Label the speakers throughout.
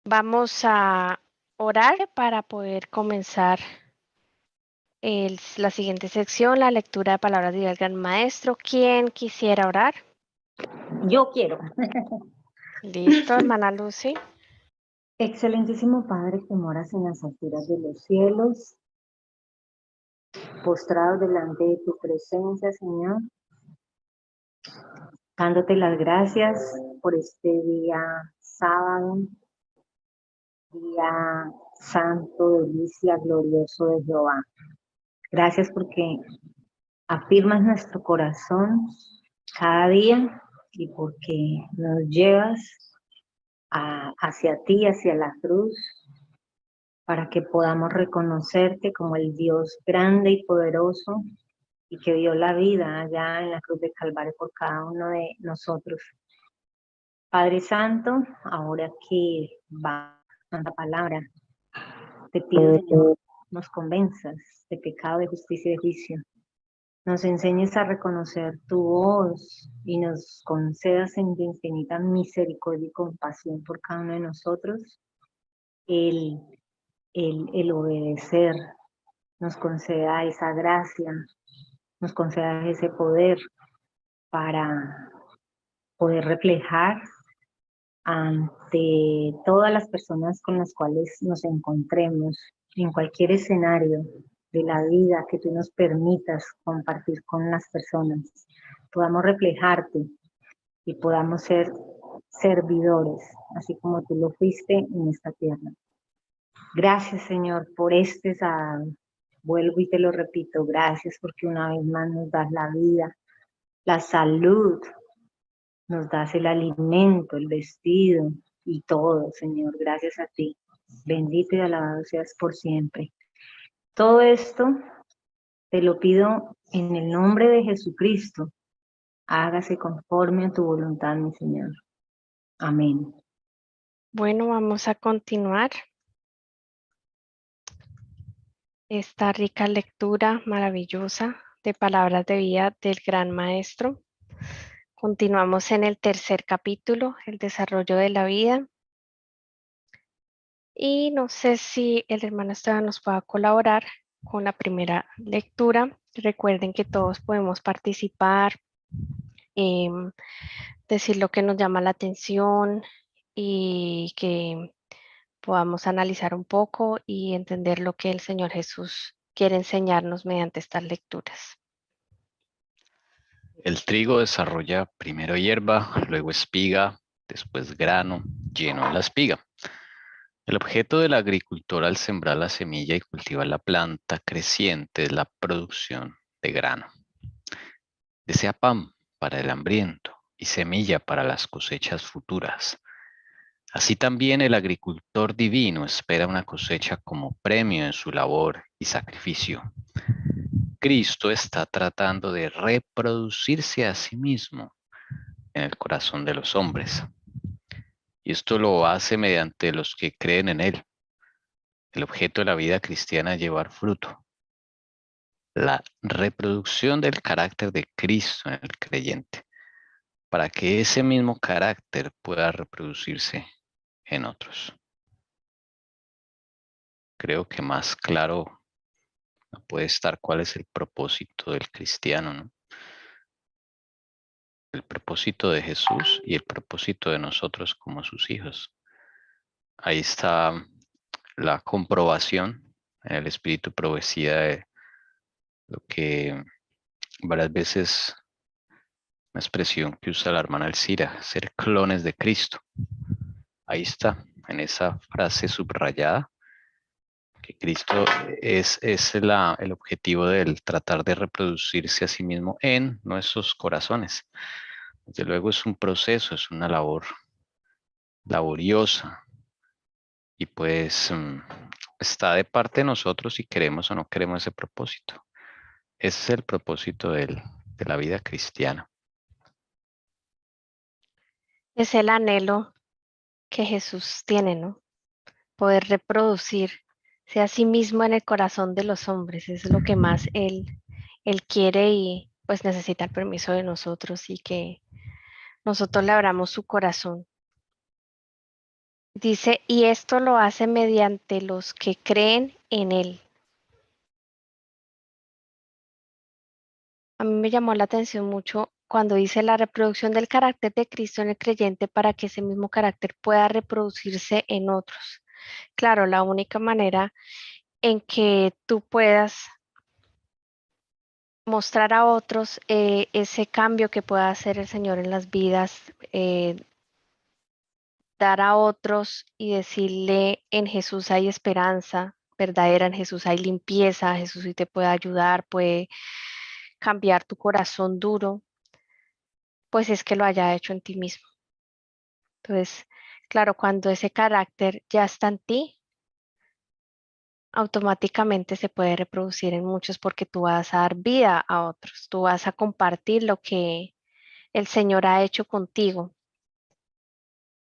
Speaker 1: Vamos a orar para poder comenzar la siguiente sección, la lectura de palabras del Gran Maestro. ¿Quién quisiera orar?
Speaker 2: Yo quiero.
Speaker 1: Listo, hermana Lucy.
Speaker 2: Excelentísimo Padre que moras en las alturas de los cielos, postrados delante de tu presencia, Señor, dándote las gracias por este día sábado, día santo, delicia, glorioso de Jehová. Gracias porque afirmas nuestro corazón cada día y porque nos llevas hacia ti, hacia la cruz, para que podamos reconocerte como el Dios grande y poderoso y que dio la vida allá en la cruz de Calvario por cada uno de nosotros. Padre Santo, ahora que va la palabra, te pido, Señor, nos convenzas de pecado, de justicia y de juicio. Nos enseñes a reconocer tu voz y nos concedas en tu infinita misericordia y compasión por cada uno de nosotros el obedecer, nos conceda esa gracia, nos conceda ese poder para poder reflejar ante todas las personas con las cuales nos encontremos, en cualquier escenario de la vida que tú nos permitas compartir con las personas, podamos reflejarte y podamos ser servidores, así como tú lo fuiste en esta tierra. Gracias, Señor, por este sábado. Vuelvo y te lo repito, gracias porque una vez más nos das la vida, la salud, nos das el alimento, el vestido y todo, Señor. Gracias a ti. Bendito y alabado seas por siempre. Todo esto te lo pido en el nombre de Jesucristo. Hágase conforme a tu voluntad, mi Señor. Amén.
Speaker 1: Bueno, vamos a continuar esta rica lectura maravillosa de palabras de vida del Gran Maestro. Continuamos en el tercer capítulo, el desarrollo de la vida. Y no sé si el hermano Esteban nos pueda colaborar con la primera lectura. Recuerden que todos podemos participar, decir lo que nos llama la atención y que podamos analizar un poco y entender lo que el Señor Jesús quiere enseñarnos mediante estas lecturas.
Speaker 3: El trigo desarrolla primero hierba, luego espiga, después grano, lleno de la espiga. El objeto del agricultor al sembrar la semilla y cultivar la planta creciente es la producción de grano. Desea pan para el hambriento y semilla para las cosechas futuras. Así también el agricultor divino espera una cosecha como premio en su labor y sacrificio. Cristo está tratando de reproducirse a sí mismo en el corazón de los hombres. Y esto lo hace mediante los que creen en Él. El objeto de la vida cristiana es llevar fruto. La reproducción del carácter de Cristo en el creyente, para que ese mismo carácter pueda reproducirse en otros. Creo que más claro no puede estar cuál es el propósito del cristiano, ¿no? El propósito de Jesús y el propósito de nosotros como sus hijos. Ahí está la comprobación en el espíritu profecía de lo que varias veces una expresión que usa la hermana Elcira, ser clones de Cristo. Ahí está, en esa frase subrayada, que Cristo es el objetivo del tratar de reproducirse a sí mismo en nuestros corazones. Desde luego es un proceso, es una labor laboriosa y pues está de parte de nosotros si queremos o no queremos ese propósito. Ese es el propósito de la vida cristiana.
Speaker 1: Es el anhelo que Jesús tiene, ¿no? Poder reproducirse a sí mismo en el corazón de los hombres. Es lo que más él quiere y pues necesita el permiso de nosotros y que nosotros le abramos su corazón. Dice, y esto lo hace mediante los que creen en Él. A mí me llamó la atención mucho cuando dice la reproducción del carácter de Cristo en el creyente para que ese mismo carácter pueda reproducirse en otros. Claro, la única manera en que tú puedas mostrar a otros ese cambio que pueda hacer el Señor en las vidas, dar a otros y decirle en Jesús hay esperanza verdadera, en Jesús hay limpieza, Jesús sí te puede ayudar, puede cambiar tu corazón duro, pues es que lo haya hecho en ti mismo. Entonces, claro, cuando ese carácter ya está en ti, automáticamente se puede reproducir en muchos porque tú vas a dar vida a otros, tú vas a compartir lo que el Señor ha hecho contigo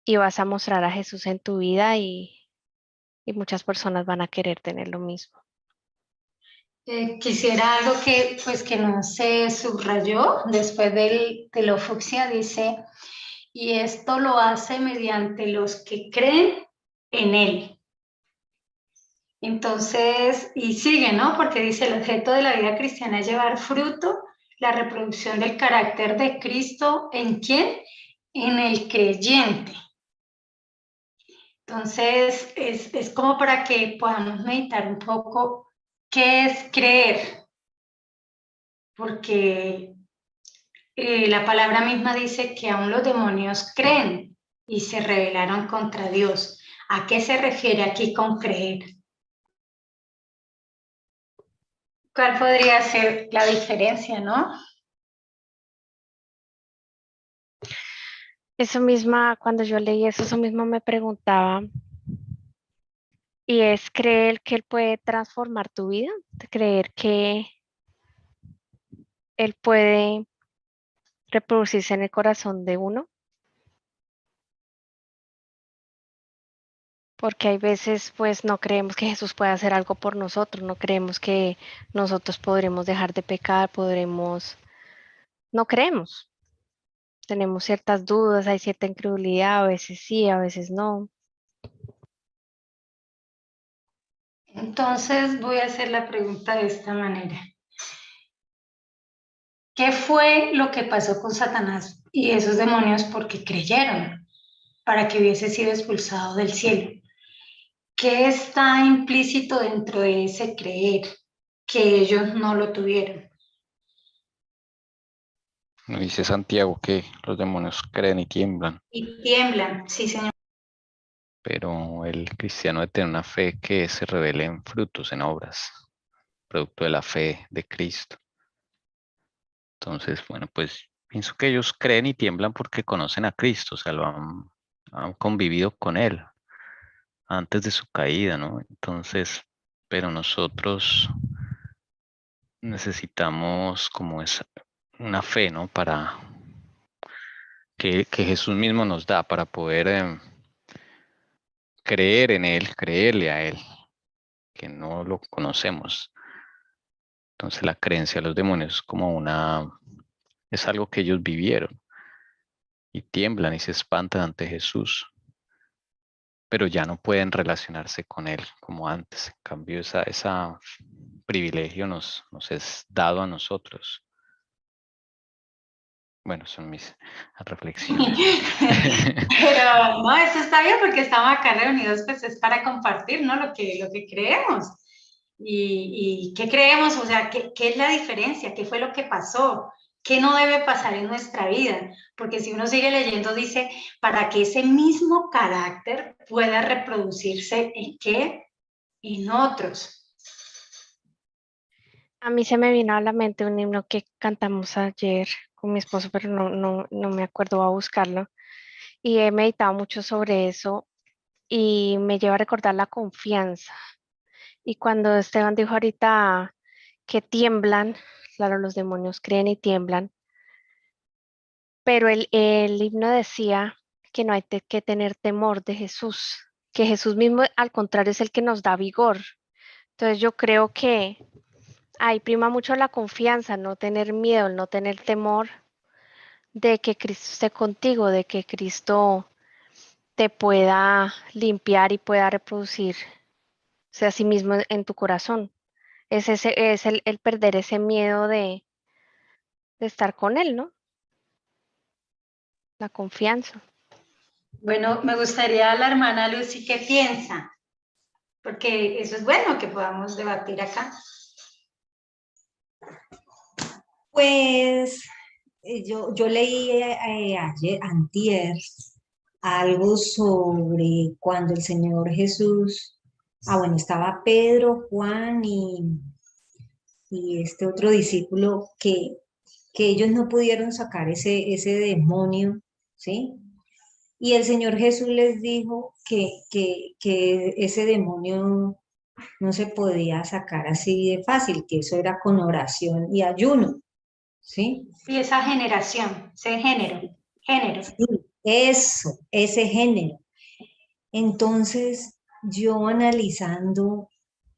Speaker 1: y vas a mostrar a Jesús en tu vida y muchas personas van a querer tener lo mismo.
Speaker 4: Quisiera algo que, pues, que no se subrayó después de lo fucsia, dice, y esto lo hace mediante los que creen en Él. Entonces, y sigue, ¿no? Porque dice, el objeto de la vida cristiana es llevar fruto, la reproducción del carácter de Cristo, ¿en quién? En el creyente. Entonces, es como para que podamos meditar un poco qué es creer, porque la palabra misma dice que aún los demonios creen y se rebelaron contra Dios. ¿A qué se refiere aquí con creer? ¿Cuál podría ser la diferencia, no?
Speaker 1: Eso misma, cuando yo leí eso mismo me preguntaba, y es creer que Él puede transformar tu vida, creer que Él puede reproducirse en el corazón de uno, porque hay veces pues no creemos que Jesús pueda hacer algo por nosotros, no creemos que nosotros podremos dejar de pecar, no creemos, tenemos ciertas dudas, hay cierta incredulidad, a veces sí, a veces no.
Speaker 4: Entonces voy a hacer la pregunta de esta manera. ¿Qué fue lo que pasó con Satanás y esos demonios porque creyeron para que hubiese sido expulsado del cielo? ¿Qué está implícito dentro de ese creer que ellos no lo tuvieron?
Speaker 3: No dice Santiago que los demonios creen y tiemblan,
Speaker 4: Y tiemblan, sí, señor.
Speaker 3: pero el cristiano debe tener una fe que se revele en frutos, en obras, producto de la fe de Cristo. Entonces, bueno, pues pienso que ellos creen y tiemblan porque conocen a Cristo, o sea, han convivido con Él antes de su caída, ¿no? Entonces, pero nosotros necesitamos como esa, una fe, ¿no? Para que Jesús mismo nos da para poder creer en Él, creerle a Él, que no lo conocemos. Entonces la creencia de los demonios es como es algo que ellos vivieron y tiemblan y se espantan ante Jesús, pero ya no pueden relacionarse con Él como antes. En cambio, esa privilegio nos es dado a nosotros. Bueno, son mis reflexiones.
Speaker 4: Pero no, eso está bien porque estamos acá reunidos, pues es para compartir, ¿no? Lo que creemos. Y qué creemos, o sea, ¿qué es la diferencia? ¿Qué fue lo que pasó? ¿Qué no debe pasar en nuestra vida? Porque si uno sigue leyendo, dice, para que ese mismo carácter pueda reproducirse en qué? En otros.
Speaker 1: A mí se me vino a la mente un himno que cantamos ayer con mi esposo, pero no me acuerdo, voy a buscarlo. Y he meditado mucho sobre eso y me lleva a recordar la confianza. Y cuando Esteban dijo ahorita que tiemblan, claro, los demonios creen y tiemblan, pero el himno decía que no hay que tener temor de Jesús, que Jesús mismo al contrario es el que nos da vigor. Entonces yo creo que ahí prima mucho la confianza, no tener miedo, no tener temor de que Cristo esté contigo, de que Cristo te pueda limpiar y pueda reproducirse a sí mismo en tu corazón. Es el perder ese miedo de estar con él, ¿no? La confianza.
Speaker 4: Bueno, me gustaría la hermana Lucy, ¿qué piensa? Porque eso es bueno que podamos debatir acá.
Speaker 2: Pues yo leí ayer, antier, algo sobre cuando el Señor Jesús, bueno, estaba Pedro, Juan y este otro discípulo que ellos no pudieron sacar ese demonio, ¿sí? Y el Señor Jesús les dijo que ese demonio no se podía sacar así de fácil, que eso era con oración y ayuno, ¿sí?
Speaker 4: Y esa generación, ese género.
Speaker 2: Sí, eso, ese género. Entonces, yo analizando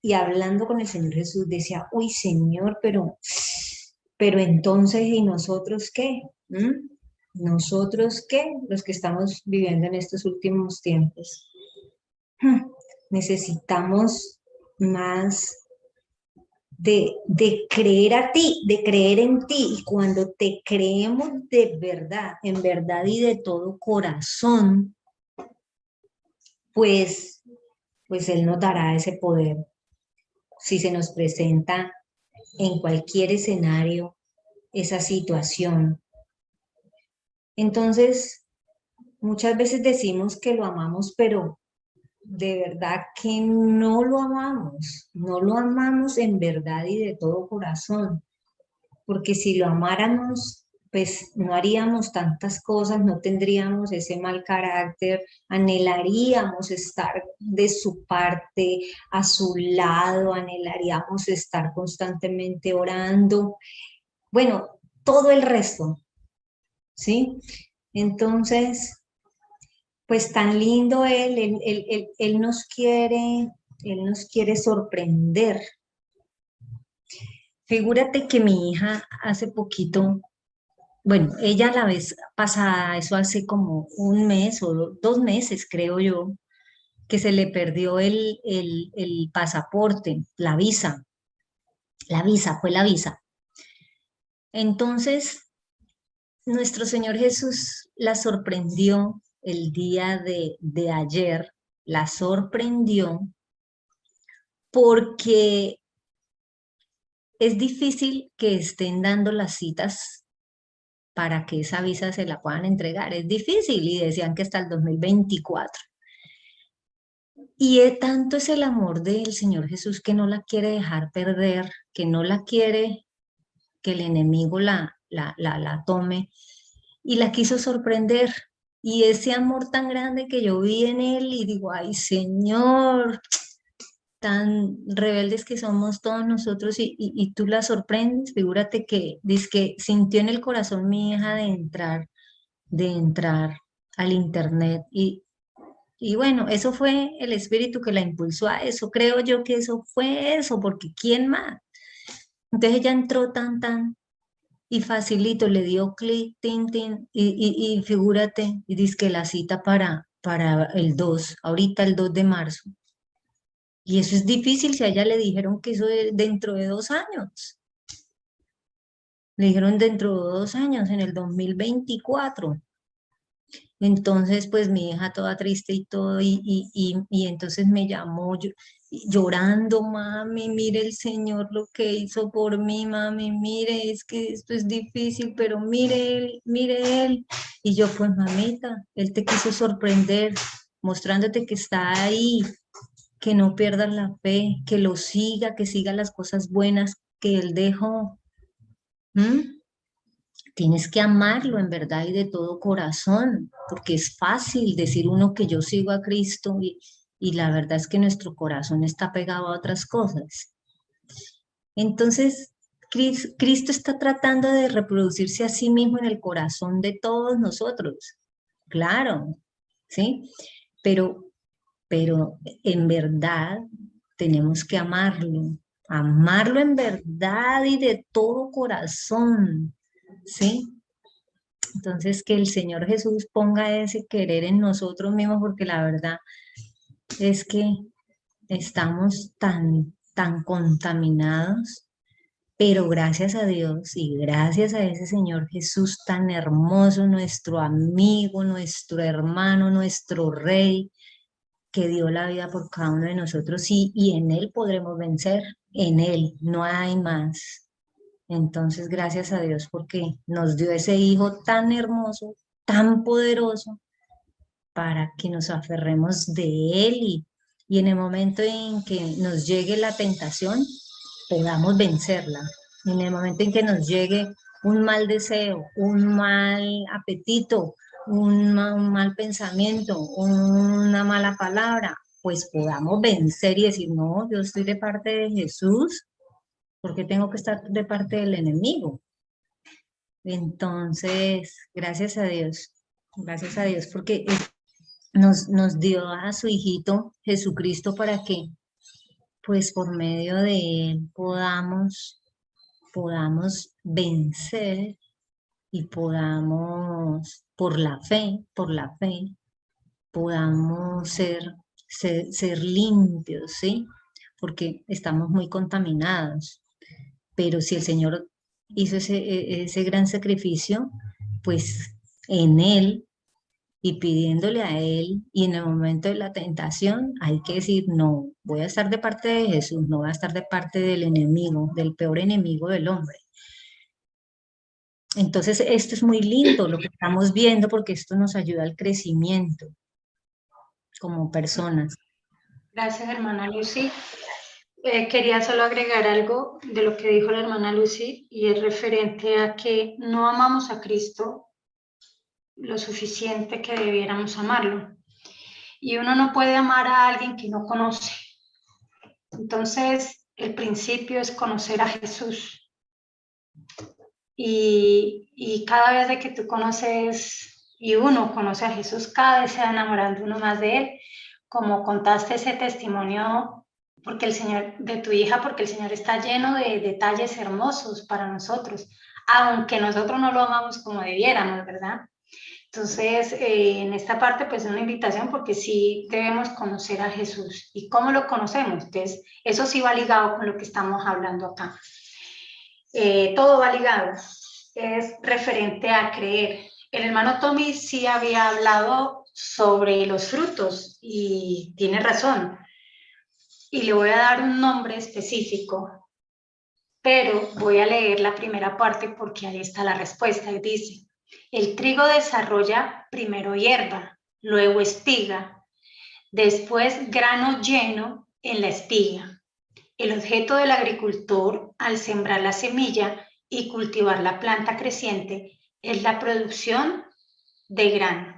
Speaker 2: y hablando con el Señor Jesús, decía, uy, Señor, pero entonces, ¿y nosotros qué? ¿Nosotros qué? Los que estamos viviendo en estos últimos tiempos. Necesitamos más de creer a ti, de creer en ti. Y cuando te creemos de verdad, en verdad y de todo corazón, pues Él nos dará ese poder. Si se nos presenta en cualquier escenario esa situación. Entonces, muchas veces decimos que lo amamos, pero de verdad que no lo amamos en verdad y de todo corazón, porque si lo amáramos, pues no haríamos tantas cosas, no tendríamos ese mal carácter, anhelaríamos estar de su parte, a su lado, anhelaríamos estar constantemente orando, bueno, todo el resto, ¿sí? Entonces, pues tan lindo él nos quiere sorprender. Figúrate que mi hija hace poquito, bueno, ella la vez pasada, eso hace como un mes o 2 meses, creo yo, que se le perdió el pasaporte, fue la visa. Entonces, nuestro Señor Jesús la sorprendió el día de ayer, la sorprendió porque es difícil que estén dando las citas para que esa visa se la puedan entregar. Es difícil y decían que hasta el 2024. Y tanto es el amor del Señor Jesús que no la quiere dejar perder, que no la quiere que el enemigo la tome y la quiso sorprender. Y ese amor tan grande que yo vi en él y digo, ay Señor, tan rebeldes que somos todos nosotros y tú la sorprendes. Figúrate que sintió en el corazón mi hija de entrar al internet y bueno, eso fue el espíritu que la impulsó a eso. Creo yo que eso fue eso, porque ¿quién más? Entonces ella entró y facilito, le dio clic, tin, tin, y figúrate, y dice que la cita para el 2, ahorita el 2 de marzo. Y eso es difícil si a ella le dijeron que eso es dentro de 2 años. Le dijeron dentro de 2 años, en el 2024. Entonces, pues mi hija toda triste y todo, y entonces me llamó llorando, mami, mire el Señor lo que hizo por mí, mami, mire, es que esto es difícil, pero mire él, mire él. Y yo, pues mamita, él te quiso sorprender, mostrándote que está ahí, que no pierdas la fe, que lo siga, que siga las cosas buenas que él dejó. Tienes que amarlo en verdad y de todo corazón, porque es fácil decir uno que yo sigo a Cristo y la verdad es que nuestro corazón está pegado a otras cosas. Entonces, Cristo está tratando de reproducirse a sí mismo en el corazón de todos nosotros, claro, ¿sí? Pero en verdad tenemos que amarlo en verdad y de todo corazón, ¿sí? Entonces, que el Señor Jesús ponga ese querer en nosotros mismos, porque la verdad es que estamos tan contaminados, pero gracias a Dios y gracias a ese Señor Jesús tan hermoso, nuestro amigo, nuestro hermano, nuestro Rey, que dio la vida por cada uno de nosotros y en Él podremos vencer, en Él, no hay más. Entonces, gracias a Dios porque nos dio ese Hijo tan hermoso, tan poderoso, para que nos aferremos de Él y en el momento en que nos llegue la tentación, podamos vencerla. En el momento en que nos llegue un mal deseo, un mal apetito, un mal pensamiento, una mala palabra, pues podamos vencer y decir, no, yo estoy de parte de Jesús, ¿por qué tengo que estar de parte del enemigo? Entonces, gracias a Dios, porque nos dio a su hijito Jesucristo para que, pues por medio de él podamos vencer y podamos, por la fe, podamos ser limpios, ¿sí? Porque estamos muy contaminados. Pero si el Señor hizo ese gran sacrificio, pues en Él y pidiéndole a Él, y en el momento de la tentación hay que decir, no, voy a estar de parte de Jesús, no voy a estar de parte del enemigo, del peor enemigo del hombre. Entonces, esto es muy lindo lo que estamos viendo porque esto nos ayuda al crecimiento como personas.
Speaker 4: Gracias, hermana Lucy. Quería solo agregar algo de lo que dijo la hermana Lucy y es referente a que no amamos a Cristo lo suficiente que debiéramos amarlo. Y uno no puede amar a alguien que no conoce. Entonces, el principio es conocer a Jesús. Y cada vez de que tú conoces y uno conoce a Jesús, cada vez se va enamorando uno más de Él. Como contaste ese testimonio porque el Señor, de tu hija, porque el Señor está lleno de detalles hermosos para nosotros, aunque nosotros no lo amamos como debiéramos, ¿verdad? Entonces, en esta parte, pues es una invitación porque sí debemos conocer a Jesús. ¿Y cómo lo conocemos? Entonces, eso sí va ligado con lo que estamos hablando acá. Todo va ligado. Es referente a creer. El hermano Tommy sí había hablado sobre los frutos y tiene razón. Y le voy a dar un nombre específico, pero voy a leer la primera parte porque ahí está la respuesta y dice: el trigo desarrolla primero hierba, luego espiga, después grano lleno en la espiga. El objeto del agricultor al sembrar la semilla y cultivar la planta creciente es la producción de grano.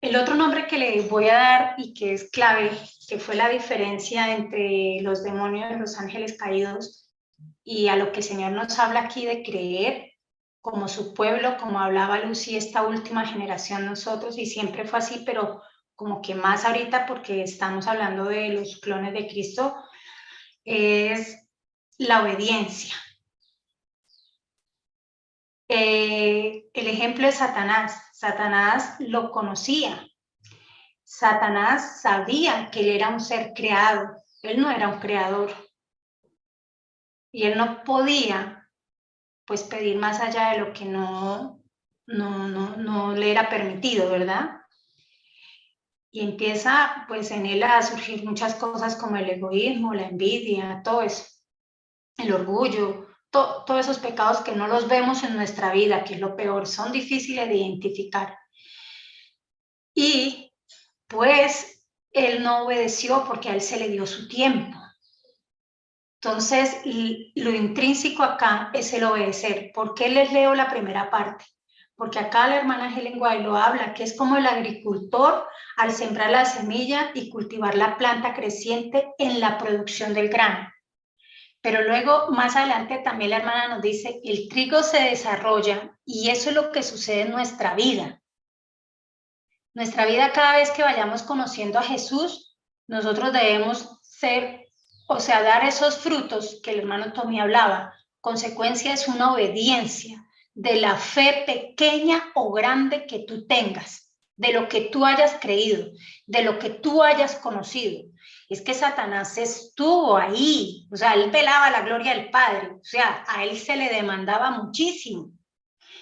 Speaker 4: El otro nombre que le voy a dar y que es clave, que fue la diferencia entre los demonios y los ángeles caídos y a lo que el Señor nos habla aquí de creer como su pueblo, como hablaba Lucy, esta última generación nosotros, y siempre fue así, pero como que más ahorita porque estamos hablando de los clones de Cristo, es la obediencia. El ejemplo de Satanás. Satanás lo conocía. Satanás sabía que él era un ser creado. Él no era un creador. Y él no podía, pues, pedir más allá de lo que no le era permitido, ¿verdad? Y empieza, pues, en él a surgir muchas cosas como el egoísmo, la envidia, todo eso, el orgullo, todos esos pecados que no los vemos en nuestra vida, que es lo peor, son difíciles de identificar. Y pues él no obedeció porque a él se le dio su tiempo. Entonces, lo intrínseco acá es el obedecer. ¿Por qué les leo la primera parte? Porque acá la hermana Helen White lo habla, que es como el agricultor al sembrar la semilla y cultivar la planta creciente en la producción del grano. Pero luego, más adelante, también la hermana nos dice, el trigo se desarrolla y eso es lo que sucede en nuestra vida. Nuestra vida, cada vez que vayamos conociendo a Jesús, nosotros debemos ser, o sea, dar esos frutos que el hermano Tommy hablaba, Consecuencia es una obediencia de la fe pequeña o grande que tú tengas, de lo que tú hayas creído, de lo que tú hayas conocido. Es que Satanás estuvo ahí, o sea, él velaba la gloria del Padre, o sea, a él se le demandaba muchísimo.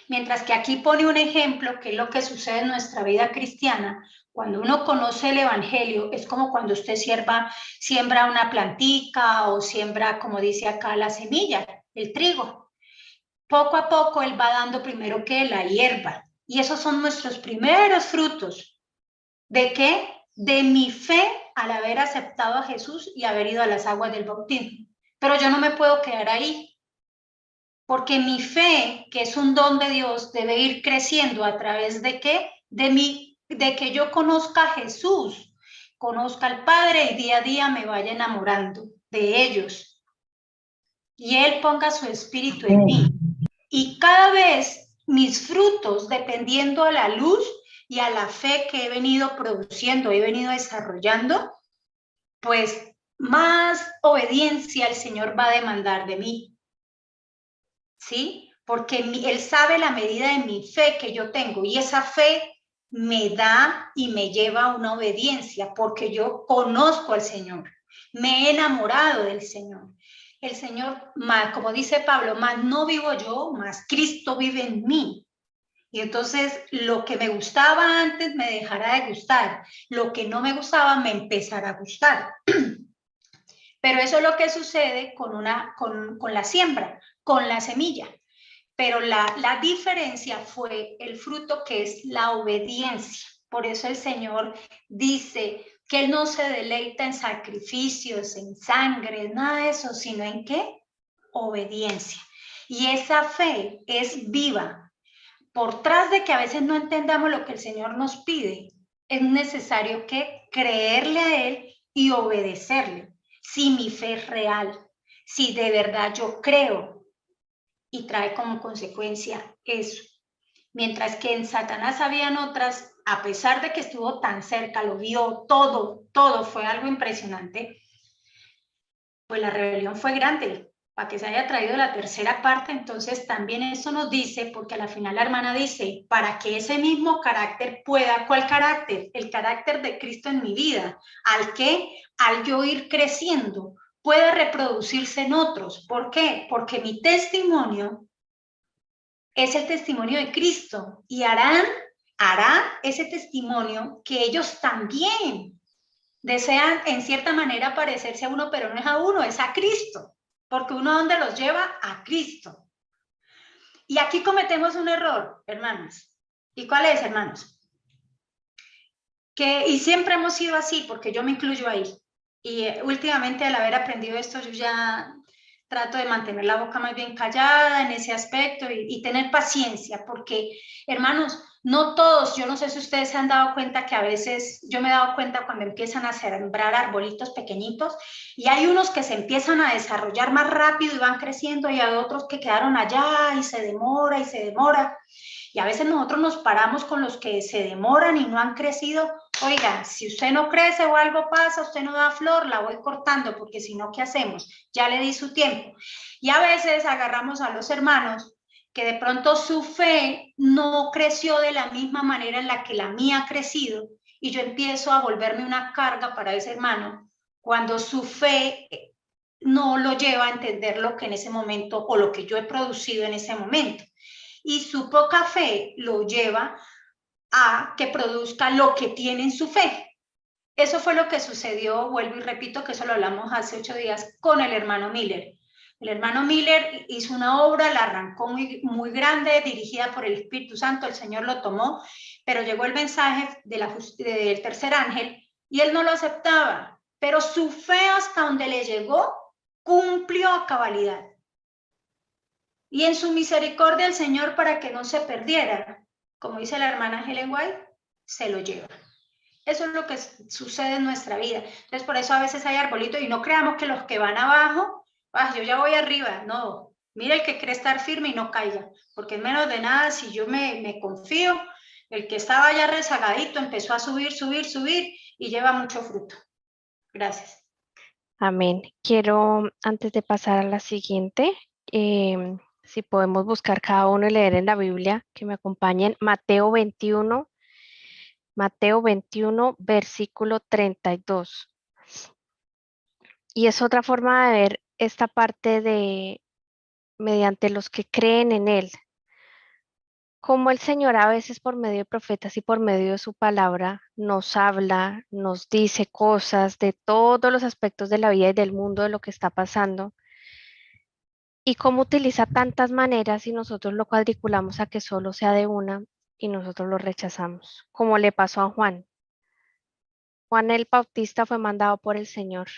Speaker 4: Mientras que aquí pone un ejemplo, que es lo que sucede en nuestra vida cristiana. Cuando uno conoce el evangelio, es como cuando usted siembra una plantica o siembra, como dice acá, la semilla, el trigo. Poco a poco él va dando primero que la hierba. Y esos son nuestros primeros frutos. ¿De qué? De mi fe al haber aceptado a Jesús y haber ido a las aguas del bautismo. Pero yo no me puedo quedar ahí, porque mi fe, que es un don de Dios, debe ir creciendo a través de ¿qué? De que yo conozca a Jesús, conozca al Padre y día a día me vaya enamorando de ellos. Y Él ponga su espíritu en mí. Y cada vez mis frutos, dependiendo a la luz y a la fe que he venido produciendo, he venido desarrollando, pues más obediencia el Señor va a demandar de mí. ¿Sí? Porque Él sabe la medida de mi fe que yo tengo y esa fe me da y me lleva a una obediencia porque yo conozco al Señor, me he enamorado del Señor. El Señor, más, como dice Pablo, más no vivo yo, más Cristo vive en mí. Y entonces lo que me gustaba antes me dejará de gustar, lo que no me gustaba me empezará a gustar. Pero eso es lo que sucede con la siembra, con la semilla. Pero la diferencia fue el fruto, que es la obediencia. Por eso el Señor dice que Él no se deleita en sacrificios, en sangre, nada de eso, sino en ¿qué? Obediencia. Y esa fe es viva. Por tras de que a veces no entendamos lo que el Señor nos pide, es necesario que creerle a Él y obedecerle. Si mi fe es real, si de verdad yo creo, y trae como consecuencia eso. Mientras que en Satanás habían otras, a pesar de que estuvo tan cerca, lo vio todo fue algo impresionante, pues la rebelión fue grande, para que se haya traído la tercera parte. Entonces también eso nos dice, porque a la final la hermana dice, para que ese mismo carácter pueda, ¿cuál carácter? El carácter de Cristo en mi vida, al yo ir creciendo, puede reproducirse en otros. ¿Por qué? Porque mi testimonio es el testimonio de Cristo y hará ese testimonio que ellos también desean en cierta manera parecerse a uno, pero no es a uno, es a Cristo, porque uno ¿a dónde los lleva? A Cristo. Y aquí cometemos un error, hermanos. ¿Y cuál es, hermanos? Y siempre hemos sido así, porque yo me incluyo ahí. Y últimamente, al haber aprendido esto, yo ya trato de mantener la boca más bien callada en ese aspecto y tener paciencia, porque, hermanos, no todos, yo no sé si ustedes se han dado cuenta que a veces, yo me he dado cuenta cuando empiezan a sembrar arbolitos pequeñitos y hay unos que se empiezan a desarrollar más rápido y van creciendo y hay otros que quedaron allá y se demora y se demora. Y a veces nosotros nos paramos con los que se demoran y no han crecido. Oiga, si usted no crece o algo pasa, usted no da flor, la voy cortando, porque si no, ¿qué hacemos? Ya le di su tiempo. Y a veces agarramos a los hermanos que de pronto su fe no creció de la misma manera en la que la mía ha crecido, y yo empiezo a volverme una carga para ese hermano, cuando su fe no lo lleva a entender lo que en ese momento, o lo que yo he producido en ese momento. Y su poca fe lo lleva a que produzca lo que tiene en su fe. Eso fue lo que sucedió, vuelvo y repito que eso lo hablamos hace 8 días con el hermano Miller. El hermano Miller hizo una obra, la arrancó muy grande, dirigida por el Espíritu Santo, el Señor lo tomó, pero llegó el mensaje del tercer ángel y él no lo aceptaba, pero su fe hasta donde le llegó cumplió a cabalidad. Y en su misericordia el Señor, para que no se perdiera, como dice la hermana Helen White, se lo lleva. Eso es lo que sucede en nuestra vida. Entonces, por eso a veces hay arbolitos y no creamos que los que van abajo, yo ya voy arriba. No, mira el que cree estar firme y no caiga, porque en menos de nada, si yo me confío, el que estaba ya rezagadito empezó a subir y lleva mucho fruto. Gracias.
Speaker 1: Amén. Quiero, antes de pasar a la siguiente, Si podemos buscar cada uno y leer en la Biblia, que me acompañen. Mateo 21, versículo 32. Y es otra forma de ver esta parte de mediante los que creen en Él. Como el Señor a veces por medio de profetas y por medio de su palabra nos habla, nos dice cosas de todos los aspectos de la vida y del mundo, de lo que está pasando. Y cómo utiliza tantas maneras y nosotros lo cuadriculamos a que solo sea de una y nosotros lo rechazamos, como le pasó a Juan. Juan el Bautista fue mandado por el Señor.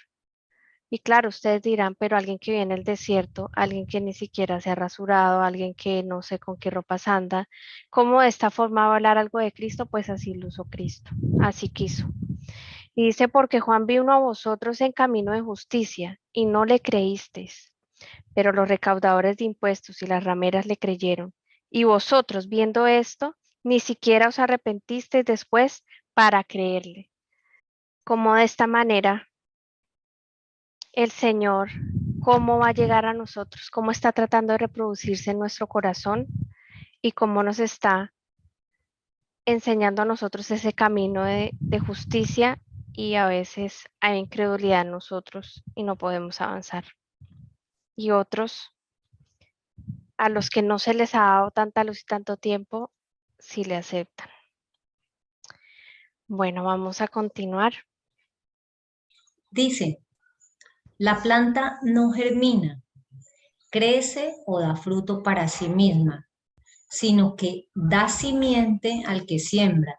Speaker 1: Y claro, ustedes dirán, pero alguien que vive en el desierto, alguien que ni siquiera se ha rasurado, alguien que no sé con qué ropas anda, ¿cómo de esta forma va a hablar algo de Cristo? Pues así lo usó Cristo, así quiso. Y dice, porque Juan vino a vosotros en camino de justicia y no le creísteis, pero los recaudadores de impuestos y las rameras le creyeron. Y vosotros, viendo esto, ni siquiera os arrepentisteis después para creerle. Como de esta manera el Señor, cómo va a llegar a nosotros, cómo está tratando de reproducirse en nuestro corazón y cómo nos está enseñando a nosotros ese camino de justicia, y a veces hay incredulidad en nosotros y no podemos avanzar. Y otros, a los que no se les ha dado tanta luz y tanto tiempo, sí le aceptan. Bueno, vamos a continuar.
Speaker 2: Dice, la planta no germina, crece o da fruto para sí misma, sino que da simiente al que siembra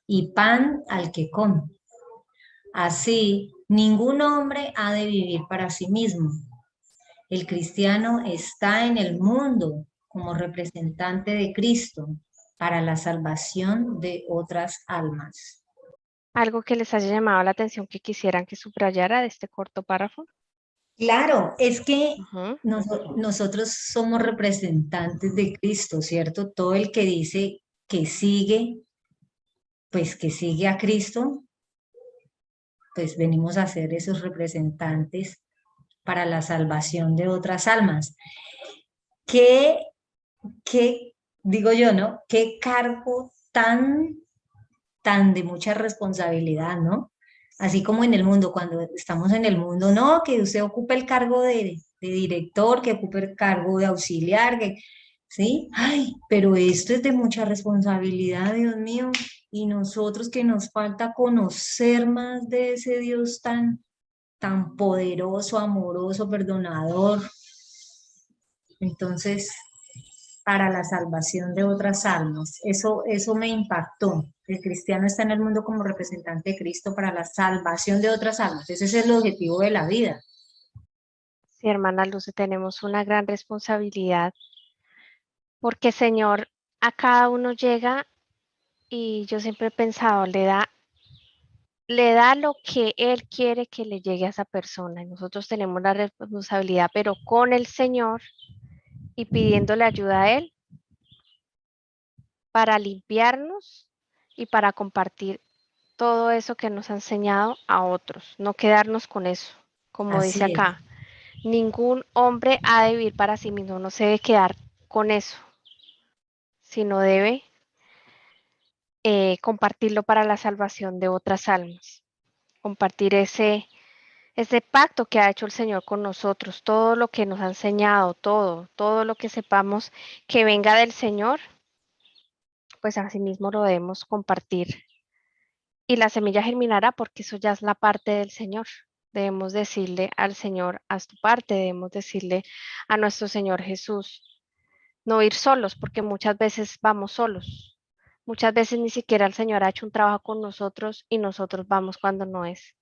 Speaker 2: y pan al que come. Así, ningún hombre ha de vivir para sí mismo. El cristiano está en el mundo como representante de Cristo para la salvación de otras almas.
Speaker 1: ¿Algo que les haya llamado la atención que quisieran que subrayara de este corto párrafo?
Speaker 2: Claro, es que
Speaker 1: Uh-huh.
Speaker 2: nosotros somos representantes de Cristo, ¿cierto? Todo el que dice que sigue, pues que sigue a Cristo, pues venimos a ser esos representantes para la salvación de otras almas. ¿Qué, qué digo yo, no? ¿Qué cargo tan de mucha responsabilidad, ¿no? Así como en el mundo, cuando estamos en el mundo, no, que usted ocupe el cargo de director, que ocupe el cargo de auxiliar, que, ¿sí? Ay, pero esto es de mucha responsabilidad, Dios mío, y nosotros que nos falta conocer más de ese Dios tan poderoso, amoroso, perdonador. Entonces, para la salvación de otras almas. Eso me impactó. El cristiano está en el mundo como representante de Cristo para la salvación de otras almas. Ese es el objetivo de la vida.
Speaker 1: Sí, hermana Luce, tenemos una gran responsabilidad porque, Señor, a cada uno llega y yo siempre he pensado, le da lo que Él quiere que le llegue a esa persona. Y nosotros tenemos la responsabilidad, pero con el Señor y pidiéndole ayuda a Él para limpiarnos y para compartir todo eso que nos ha enseñado a otros, no quedarnos con eso, como dice
Speaker 2: Así es.
Speaker 1: acá. Ningún hombre ha de vivir para sí mismo, no se debe quedar con eso, sino debe compartirlo para la salvación de otras almas, compartir ese pacto que ha hecho el Señor con nosotros, todo lo que nos ha enseñado, todo lo que sepamos que venga del Señor, pues así mismo lo debemos compartir. Y la semilla germinará porque eso ya es la parte del Señor. Debemos decirle al Señor, haz tu parte, debemos decirle a nuestro Señor Jesús, no ir solos, porque muchas veces vamos solos. Muchas veces ni siquiera el Señor ha hecho un trabajo con nosotros y nosotros vamos cuando no es.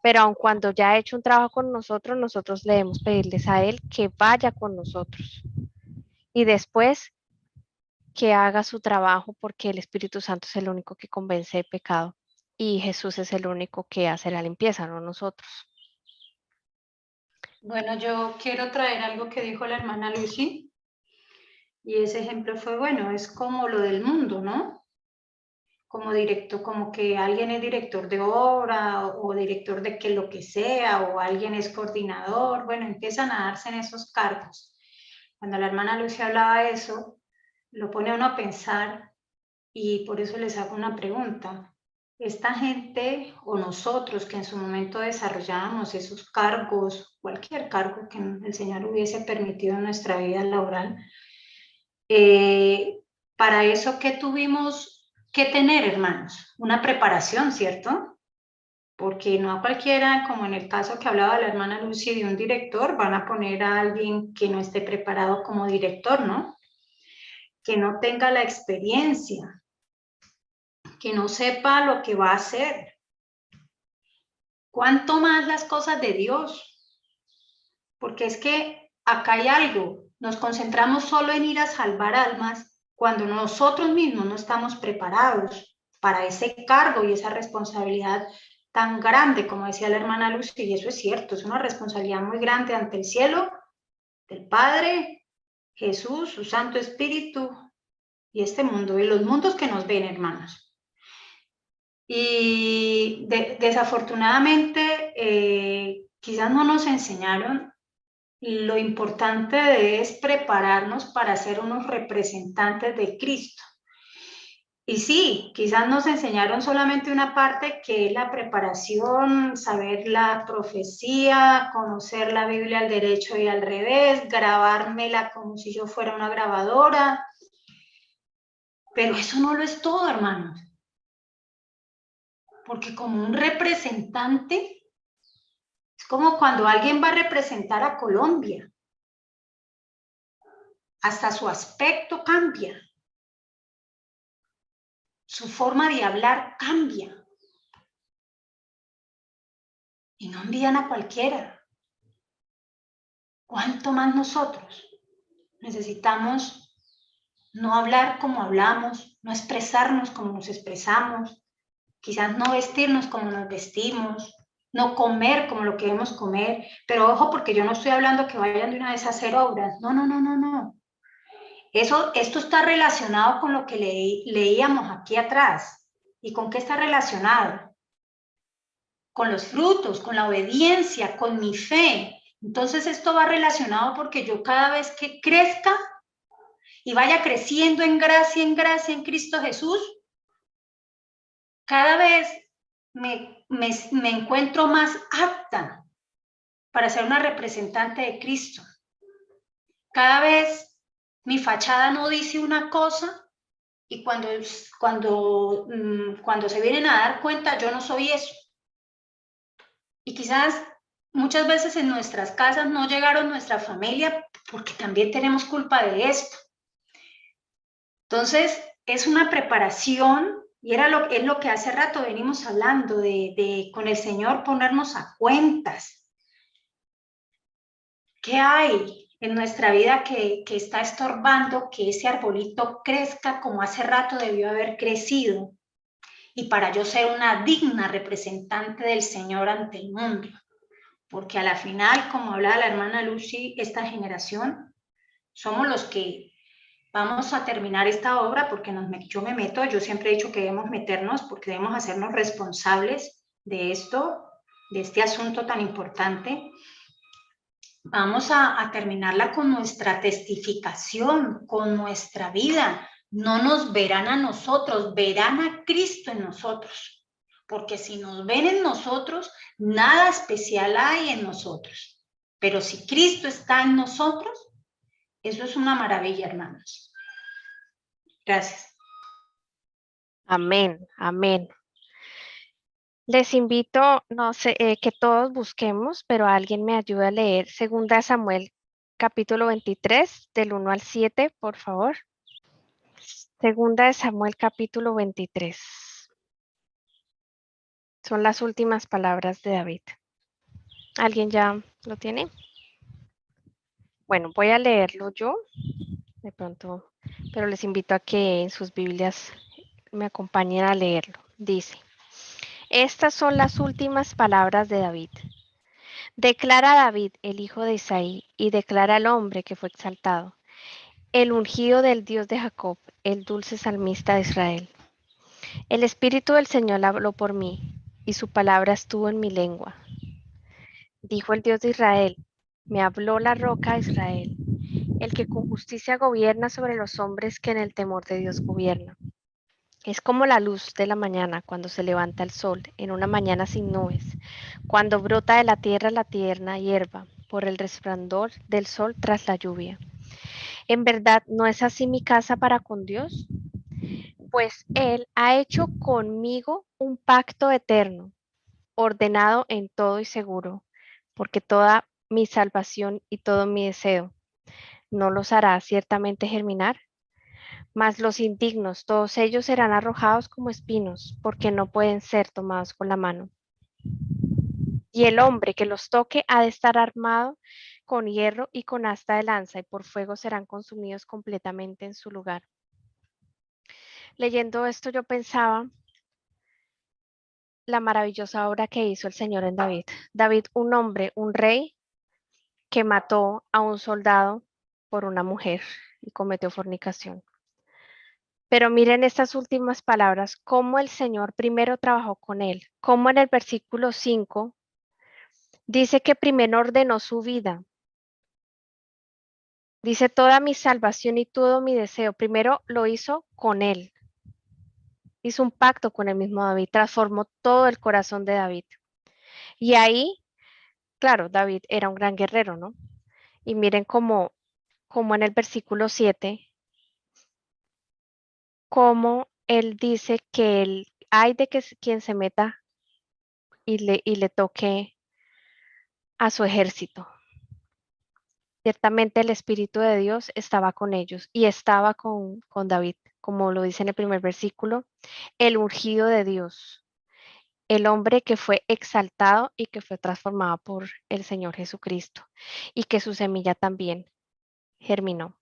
Speaker 1: Pero aun cuando ya ha hecho un trabajo con nosotros, nosotros debemos pedirles a Él que vaya con nosotros. Y después que haga su trabajo, porque el Espíritu Santo es el único que convence de pecado y Jesús es el único que hace la limpieza, no nosotros.
Speaker 4: Bueno, yo quiero traer algo que dijo la hermana Lucy, y ese ejemplo fue, bueno, es como lo del mundo, ¿no? Como directo, como que alguien es director de obra o director de que lo que sea, o alguien es coordinador, bueno, empiezan a darse en esos cargos. Cuando la hermana Lucia hablaba de eso, lo pone a uno a pensar y por eso les hago una pregunta. Esta gente o nosotros que en su momento desarrollábamos esos cargos, cualquier cargo que el Señor hubiese permitido en nuestra vida laboral, para eso, ¿qué tuvimos que tener, hermanos? Una preparación, ¿cierto? Porque no a cualquiera, como en el caso que hablaba la hermana Lucy de un director, van a poner a alguien que no esté preparado como director, ¿no? Que no tenga la experiencia, que no sepa lo que va a hacer. ¿Cuánto más las cosas de Dios? Porque es que acá hay algo, nos concentramos solo en ir a salvar almas cuando nosotros mismos no estamos preparados para ese cargo y esa responsabilidad tan grande, como decía la hermana Lucy, y eso es cierto, es una responsabilidad muy grande ante el cielo, del Padre, Jesús, su Santo Espíritu y este mundo, y los mundos que nos ven, hermanos. Y desafortunadamente, quizás no nos enseñaron lo importante es prepararnos para ser unos representantes de Cristo. Y sí, quizás nos enseñaron solamente una parte que es la preparación, saber la profecía, conocer la Biblia al derecho y al revés, grabármela como si yo fuera una grabadora. Pero eso no lo es todo, hermanos. Porque como un representante, es como cuando alguien va a representar a Colombia. Hasta su aspecto cambia. Su forma de hablar cambia. Y no envían a cualquiera. ¿Cuánto más nosotros? Necesitamos no hablar como hablamos, no expresarnos como nos expresamos, quizás no vestirnos como nos vestimos, no comer como lo queremos comer, pero ojo, porque yo no estoy hablando que vayan de una vez a hacer obras. No, no, no, no, no. Esto está relacionado con lo que leíamos aquí atrás. ¿Y con qué está relacionado? Con los frutos, con la obediencia, con mi fe. Entonces esto va relacionado porque yo cada vez que crezca y vaya creciendo en gracia en Cristo Jesús, cada vez me encuentro más apta para ser una representante de Cristo. Cada vez mi fachada no dice una cosa y cuando se vienen a dar cuenta, yo no soy eso. Y quizás muchas veces en nuestras casas no llegaron nuestra familia porque también tenemos culpa de esto. Entonces, es una preparación y es lo que hace rato venimos hablando de con el Señor ponernos a cuentas. ¿Qué hay en nuestra vida que está estorbando que ese arbolito crezca como hace rato debió haber crecido? Y para yo ser una digna representante del Señor ante el mundo. Porque a la final, como hablaba la hermana Lucy, esta generación, somos los que vamos a terminar esta obra porque yo siempre he dicho que debemos meternos porque debemos hacernos responsables de esto, de este asunto tan importante. Vamos a terminarla con nuestra testificación, con nuestra vida. No nos verán a nosotros, verán a Cristo en nosotros. Porque si nos ven en nosotros, nada especial hay en nosotros. Pero si Cristo está en nosotros, eso es una maravilla, hermanos. Gracias.
Speaker 1: Amén, amén. Les invito, no sé, que todos busquemos, pero alguien me ayude a leer 2 Samuel, capítulo 23, del 1 al 7, por favor. 2 Samuel, capítulo 23. Son las últimas palabras de David. ¿Alguien ya lo tiene? Bueno, voy a leerlo yo, de pronto, pero les invito a que en sus Biblias me acompañen a leerlo. Dice: estas son las últimas palabras de David. Declara David, el hijo de Isaí, y declara al hombre que fue exaltado, el ungido del Dios de Jacob, el dulce salmista de Israel. El Espíritu del Señor habló por mí, y su palabra estuvo en mi lengua. Dijo el Dios de Israel, me habló la roca de Israel, el que con justicia gobierna sobre los hombres que en el temor de Dios gobierna. Es como la luz de la mañana cuando se levanta el sol en una mañana sin nubes, cuando brota de la tierna hierba por el resplandor del sol tras la lluvia. ¿En verdad no es así mi casa para con Dios? Pues Él ha hecho conmigo un pacto eterno, ordenado en todo y seguro, porque toda mi salvación y todo mi deseo no los hará ciertamente germinar. Mas los indignos, todos ellos serán arrojados como espinos, porque no pueden ser tomados con la mano. Y el hombre que los toque ha de estar armado con hierro y con asta de lanza, y por fuego serán consumidos completamente en su lugar. Leyendo esto yo pensaba la maravillosa obra que hizo el Señor en David. David, un hombre, un rey, que mató a un soldado por una mujer y cometió fornicación. Pero miren estas últimas palabras, cómo el Señor primero trabajó con él, cómo en el versículo 5 dice que primero ordenó su vida. Dice toda mi salvación y todo mi deseo. Primero lo hizo con él. Hizo un pacto con el mismo David, transformó todo el corazón de David. Y ahí, claro, David era un gran guerrero, ¿no? Y miren cómo en el versículo 7, cómo él dice que hay de que quien se meta y le toque a su ejército. Ciertamente el Espíritu de Dios estaba con ellos y estaba con David, como lo dice en el primer versículo, el ungido de Dios, el hombre que fue exaltado y que fue transformado por el Señor Jesucristo y que su semilla también germinó.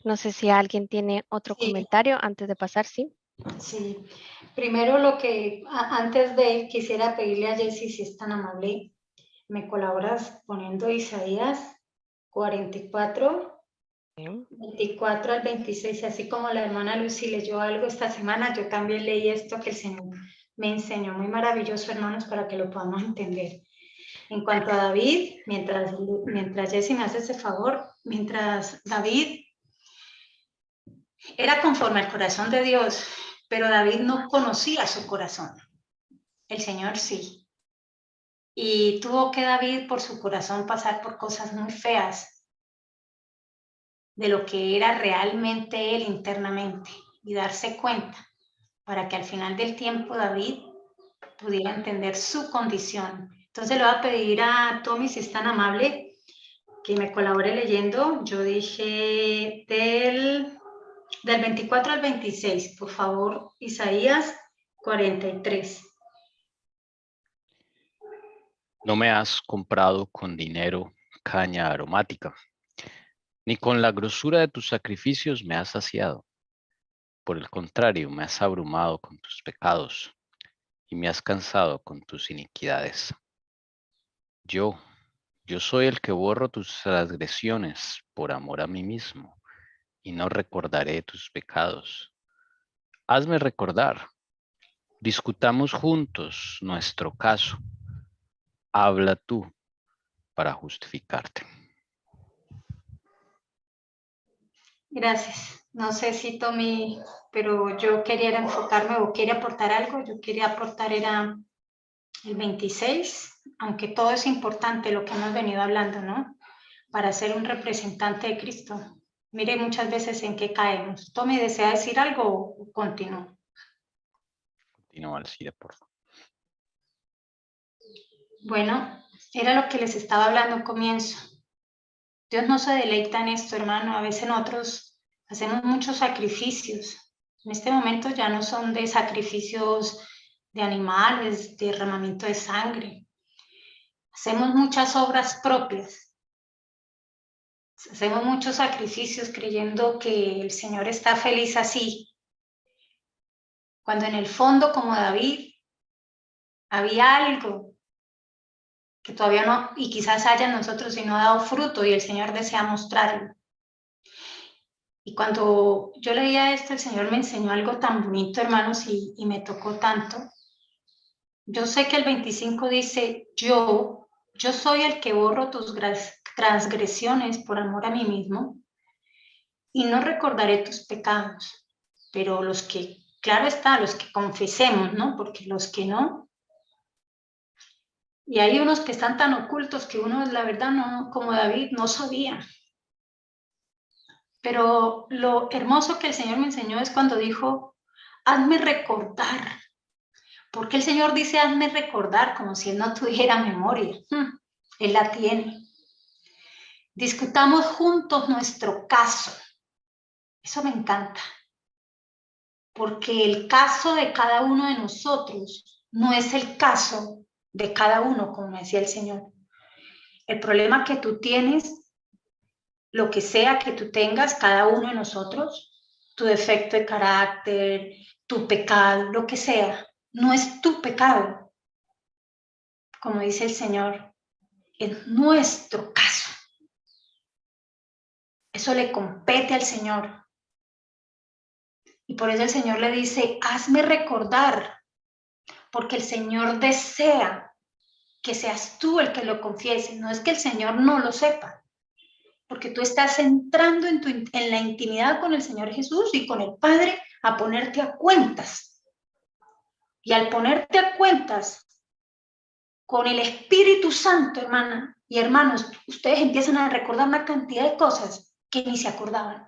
Speaker 1: No sé si alguien tiene otro comentario antes de pasar, ¿sí?
Speaker 4: Sí, primero lo que antes de quisiera pedirle a Jessy, si es tan amable, me colaboras poniendo Isaías 44, 24 al 26, así como la hermana Lucy leyó algo esta semana, yo también leí esto que el Señor me enseñó, muy maravilloso, hermanos, para que lo podamos entender. En cuanto a David, mientras Jessy me hace ese favor, mientras David era conforme al corazón de Dios, pero David no conocía su corazón. El Señor sí. Y tuvo que David por su corazón pasar por cosas muy feas de lo que era realmente él internamente y darse cuenta para que al final del tiempo David pudiera entender su condición. Entonces le voy a pedir a Tommy, si es tan amable, que me colabore leyendo. Yo dije del 24 al 26, por favor, Isaías 43.
Speaker 3: No me has comprado con dinero caña aromática, ni con la grosura de tus sacrificios me has saciado. Por el contrario, me has abrumado con tus pecados y me has cansado con tus iniquidades. Yo soy el que borro tus transgresiones por amor a mí mismo, y no recordaré tus pecados. Hazme recordar, discutamos juntos nuestro caso. Habla tú para justificarte.
Speaker 4: Gracias. No sé si Tommy, pero yo quería enfocarme o quería aportar algo. Yo quería aportar era el 26, aunque todo es importante lo que hemos venido hablando, ¿no? Para ser un representante de Cristo. Mire muchas veces en qué caemos. Tommy, ¿desea decir algo o continúo?
Speaker 3: Continúa, Alcide, por favor.
Speaker 4: Bueno, era lo que les estaba hablando al comienzo. Dios no se deleita en esto, hermano. A veces nosotros hacemos muchos sacrificios. En este momento ya no son de sacrificios de animales, de derramamiento de sangre. Hacemos muchas obras propias. Hacemos muchos sacrificios creyendo que el Señor está feliz así. Cuando en el fondo, como David, había algo que todavía no, y quizás haya en nosotros y no ha dado fruto, y el Señor desea mostrarlo. Y cuando yo leía esto, el Señor me enseñó algo tan bonito, hermanos, y me tocó tanto. Yo sé que el 25 dice, yo soy el que borro tus transgresiones por amor a mí mismo, y no recordaré tus pecados. Pero los que, claro está, los que confesemos, ¿no? Porque los que no, y hay unos que están tan ocultos que uno, la verdad, no, como David, no sabía. Pero lo hermoso que el Señor me enseñó es cuando dijo, hazme recordar. Porque el Señor dice, hazme recordar, como si Él no tuviera memoria. Él la tiene. Discutamos juntos nuestro caso. Eso me encanta. Porque el caso de cada uno de nosotros no es el caso de cada uno, como decía el Señor. El problema que tú tienes, lo que sea que tú tengas, cada uno de nosotros, tu defecto de carácter, tu pecado, lo que sea, no es tu pecado. Como dice el Señor, es nuestro caso. Eso le compete al Señor. Y por eso el Señor le dice, hazme recordar, porque el Señor desea que seas tú el que lo confiese. No es que el Señor no lo sepa, porque tú estás entrando en la intimidad con el Señor Jesús y con el Padre a ponerte a cuentas. Y al ponerte a cuentas con el Espíritu Santo, hermana y hermanos, ustedes empiezan a recordar una cantidad de cosas que ni se acordaban.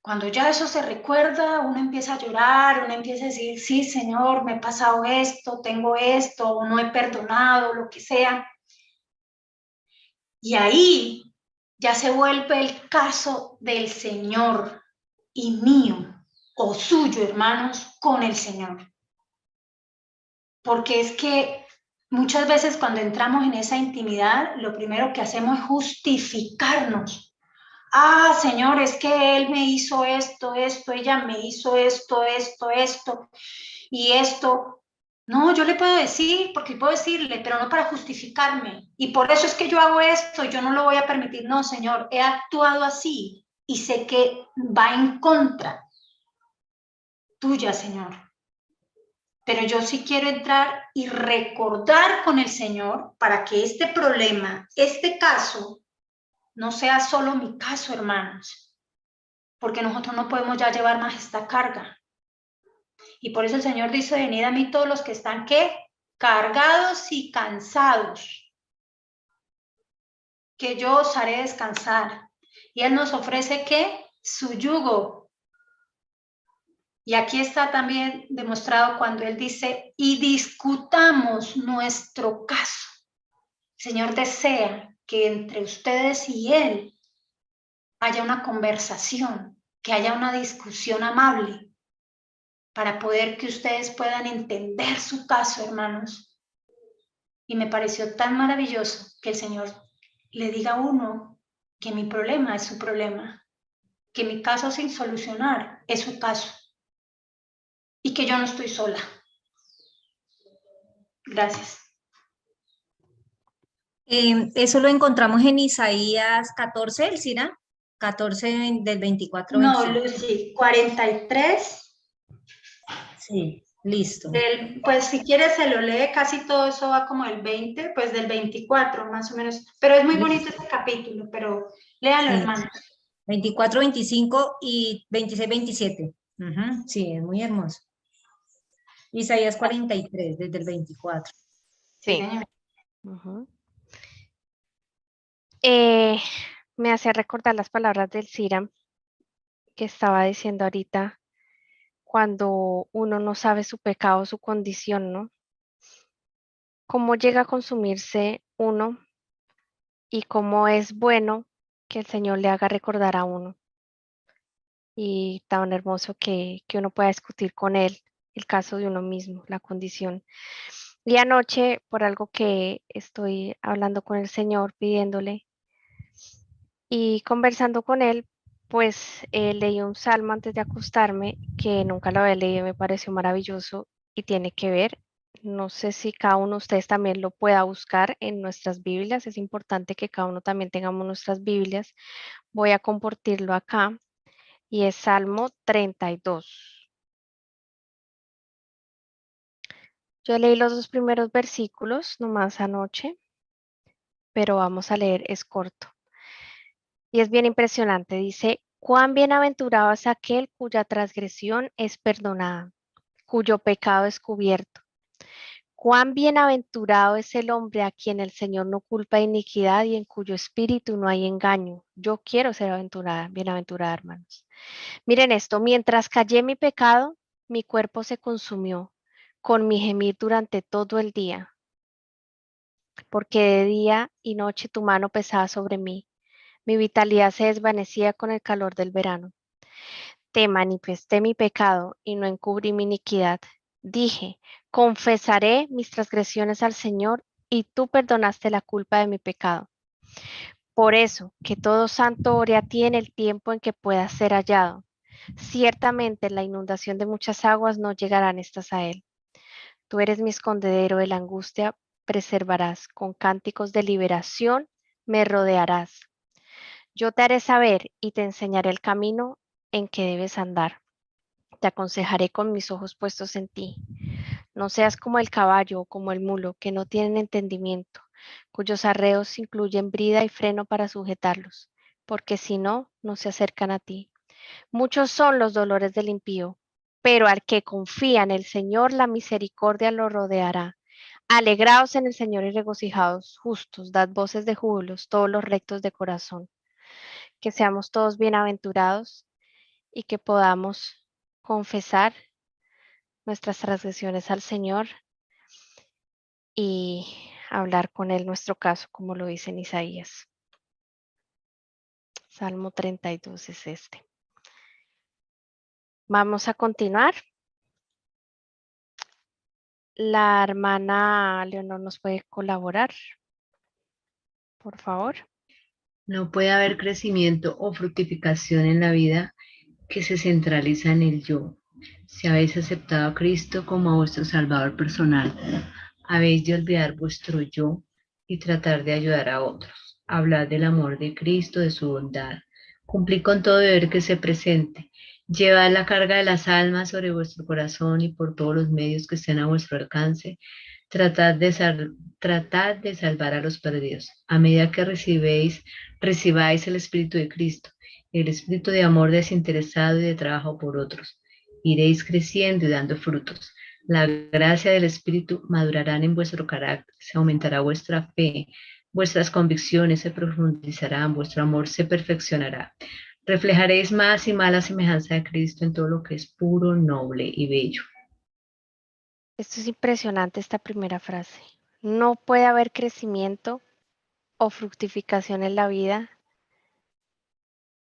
Speaker 4: Cuando ya eso se recuerda, uno empieza a llorar, uno empieza a decir, sí, Señor, me ha pasado esto, tengo esto, o no he perdonado, lo que sea. Y ahí ya se vuelve el caso del Señor y mío, o suyo, hermanos, con el Señor. Porque es que muchas veces cuando entramos en esa intimidad, lo primero que hacemos es justificarnos. Ah, Señor, es que Él me hizo esto, ella me hizo esto, y esto. No, yo le puedo decir, porque puedo decirle, pero no para justificarme. Y por eso es que yo hago esto, yo no lo voy a permitir. No, Señor, he actuado así y sé que va en contra tuya, Señor. Pero yo sí quiero entrar y recordar con el Señor para que este problema, este caso, no sea solo mi caso, hermanos, porque nosotros no podemos ya llevar más esta carga. Y por eso el Señor dice, venid a mí todos los que están, ¿qué? Cargados y cansados, que yo os haré descansar. Y Él nos ofrece, ¿qué? Su yugo. Y aquí está también demostrado cuando Él dice, y discutamos nuestro caso. El Señor desea que entre ustedes y Él haya una conversación, que haya una discusión amable, para poder que ustedes puedan entender su caso, hermanos. Y me pareció tan maravilloso que el Señor le diga a uno que mi problema es su problema, que mi caso sin solucionar es su caso y que yo no estoy sola. Gracias.
Speaker 2: Eso lo encontramos en Isaías 14, Elcira, 14 del 24
Speaker 4: No,
Speaker 2: 25.
Speaker 4: Lucy, 43.
Speaker 2: Sí, listo.
Speaker 4: Pues si quieres se lo lee, casi todo eso va como el 20, pues del 24 más o menos. Pero es muy bonito este capítulo, pero léalo,
Speaker 2: Sí.
Speaker 4: hermanos.
Speaker 2: 24, 25 y 26, 27. Sí, es muy hermoso. Isaías 43, desde el 24.
Speaker 4: Sí,
Speaker 1: Sí.
Speaker 4: señor.
Speaker 1: Me hace recordar las palabras del Cira que estaba diciendo ahorita, cuando uno no sabe su pecado, su condición, ¿no? Cómo llega a consumirse uno y cómo es bueno que el Señor le haga recordar a uno. Y tan hermoso que uno pueda discutir con Él el caso de uno mismo, la condición. Y anoche, por algo que estoy hablando con el Señor, pidiéndole y conversando con Él, pues leí un salmo antes de acostarme que nunca lo había leído, me pareció maravilloso y tiene que ver. No sé si cada uno de ustedes también lo pueda buscar en nuestras Biblias. Es importante que cada uno también tengamos nuestras Biblias. Voy a compartirlo acá y es Salmo 32. Yo leí los 2 primeros versículos nomás anoche pero vamos a leer, es corto. Y es bien impresionante. Dice, cuán bienaventurado es aquel cuya transgresión es perdonada, cuyo pecado es cubierto. Cuán bienaventurado es el hombre a quien el Señor no culpa iniquidad y en cuyo espíritu no hay engaño. Yo quiero ser bienaventurada, hermanos. Miren esto, mientras callé mi pecado, mi cuerpo se consumió con mi gemir durante todo el día, porque de día y noche tu mano pesaba sobre mí. Mi vitalidad se desvanecía con el calor del verano. Te manifesté mi pecado y no encubrí mi iniquidad. Dije, confesaré mis transgresiones al Señor y tú perdonaste la culpa de mi pecado. Por eso, que todo santo ore a ti en el tiempo en que pueda ser hallado. Ciertamente en la inundación de muchas aguas no llegarán estas a él. Tú eres mi escondedero de la angustia, preservarás. Con cánticos de liberación me rodearás. Yo te haré saber y te enseñaré el camino en que debes andar. Te aconsejaré con mis ojos puestos en ti. No seas como el caballo o como el mulo, que no tienen entendimiento, cuyos arreos incluyen brida y freno para sujetarlos, porque si no, no se acercan a ti. Muchos son los dolores del impío, pero al que confía en el Señor, la misericordia lo rodeará. Alegraos en el Señor y regocijaos, justos, dad voces de júbilos, todos los rectos de corazón. Que seamos todos bienaventurados y que podamos confesar nuestras transgresiones al Señor y hablar con Él nuestro caso, como lo dice en Isaías. Salmo 32 es este. Vamos a continuar. La hermana Leonor nos puede colaborar, por favor.
Speaker 5: No puede haber crecimiento o fructificación en la vida que se centraliza en el yo. Si habéis aceptado a Cristo como a vuestro Salvador personal, habéis de olvidar vuestro yo y tratar de ayudar a otros. Hablad del amor de Cristo, de su bondad. Cumplid con todo deber que se presente. Llevad la carga de las almas sobre vuestro corazón y por todos los medios que estén a vuestro alcance. Tratad de salvar a los perdidos. A medida que recibáis el Espíritu de Cristo, el espíritu de amor desinteresado y de trabajo por otros. Iréis creciendo y dando frutos. La gracia del Espíritu madurarán en vuestro carácter, se aumentará vuestra fe, vuestras convicciones se profundizarán, vuestro amor se perfeccionará. Reflejaréis más y más la semejanza de Cristo en todo lo que es puro, noble y bello.
Speaker 1: Esto es impresionante, esta primera frase. No puede haber crecimiento o fructificación en la vida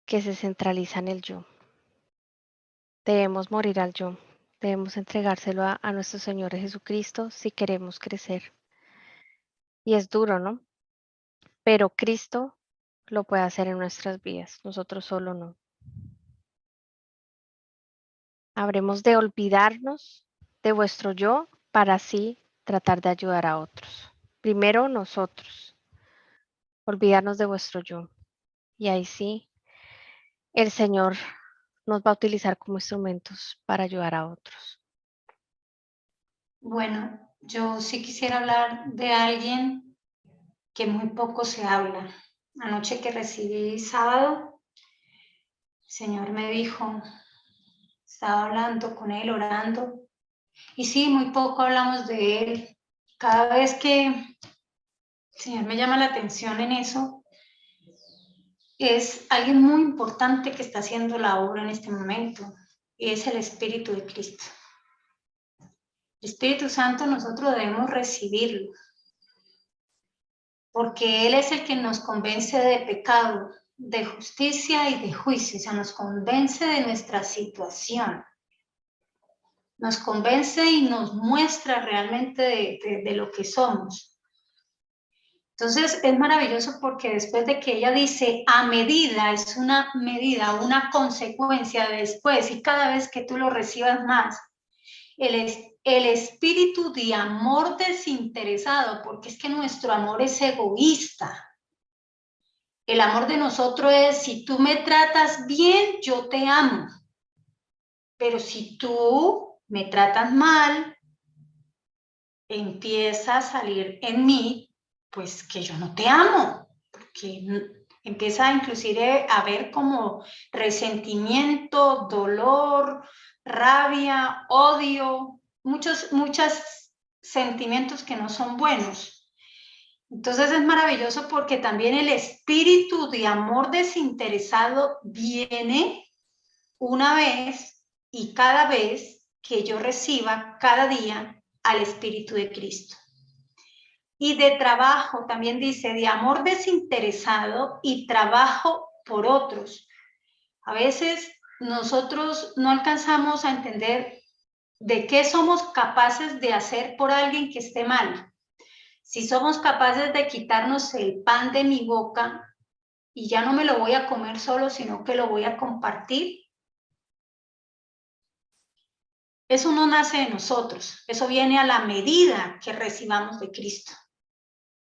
Speaker 1: que se centraliza en el yo. Debemos morir al yo. Debemos entregárselo a nuestro Señor Jesucristo si queremos crecer. Y es duro, ¿no? Pero Cristo lo puede hacer en nuestras vidas, nosotros solo no. Habremos de olvidarnos de vuestro yo para así tratar de ayudar a otros. Primero nosotros, olvidarnos de vuestro yo. Y ahí sí, el Señor nos va a utilizar como instrumentos para ayudar a otros.
Speaker 4: Bueno, yo sí quisiera hablar de alguien que muy poco se habla. Anoche que recibí sábado, el Señor me dijo, estaba hablando con él, orando, y sí, muy poco hablamos de él. Cada vez que el Señor me llama la atención en eso, es alguien muy importante que está haciendo la obra en este momento, y es el Espíritu de Cristo. El Espíritu Santo nosotros debemos recibirlo, porque Él es el que nos convence de pecado, de justicia y de juicio, o sea, nos convence de nuestra situación, nos convence y nos muestra realmente de lo que somos. Entonces es maravilloso porque después de que ella dice a medida, es una medida, una consecuencia de después, y cada vez que tú lo recibas más, el espíritu de amor desinteresado, porque es que nuestro amor es egoísta. El amor de nosotros es, si tú me tratas bien, yo te amo. Pero si tú me tratas mal, empieza a salir en mí pues que yo no te amo, porque empieza inclusive a haber como resentimiento, dolor, rabia, odio, muchos sentimientos que no son buenos. Entonces es maravilloso porque también el espíritu de amor desinteresado viene una vez y cada vez que yo reciba cada día al Espíritu de Cristo. Y de trabajo, también dice, de amor desinteresado y trabajo por otros. A veces nosotros no alcanzamos a entender de qué somos capaces de hacer por alguien que esté mal. Si somos capaces de quitarnos el pan de mi boca y ya no me lo voy a comer solo, sino que lo voy a compartir. Eso no nace de nosotros, eso viene a la medida que recibamos de Cristo.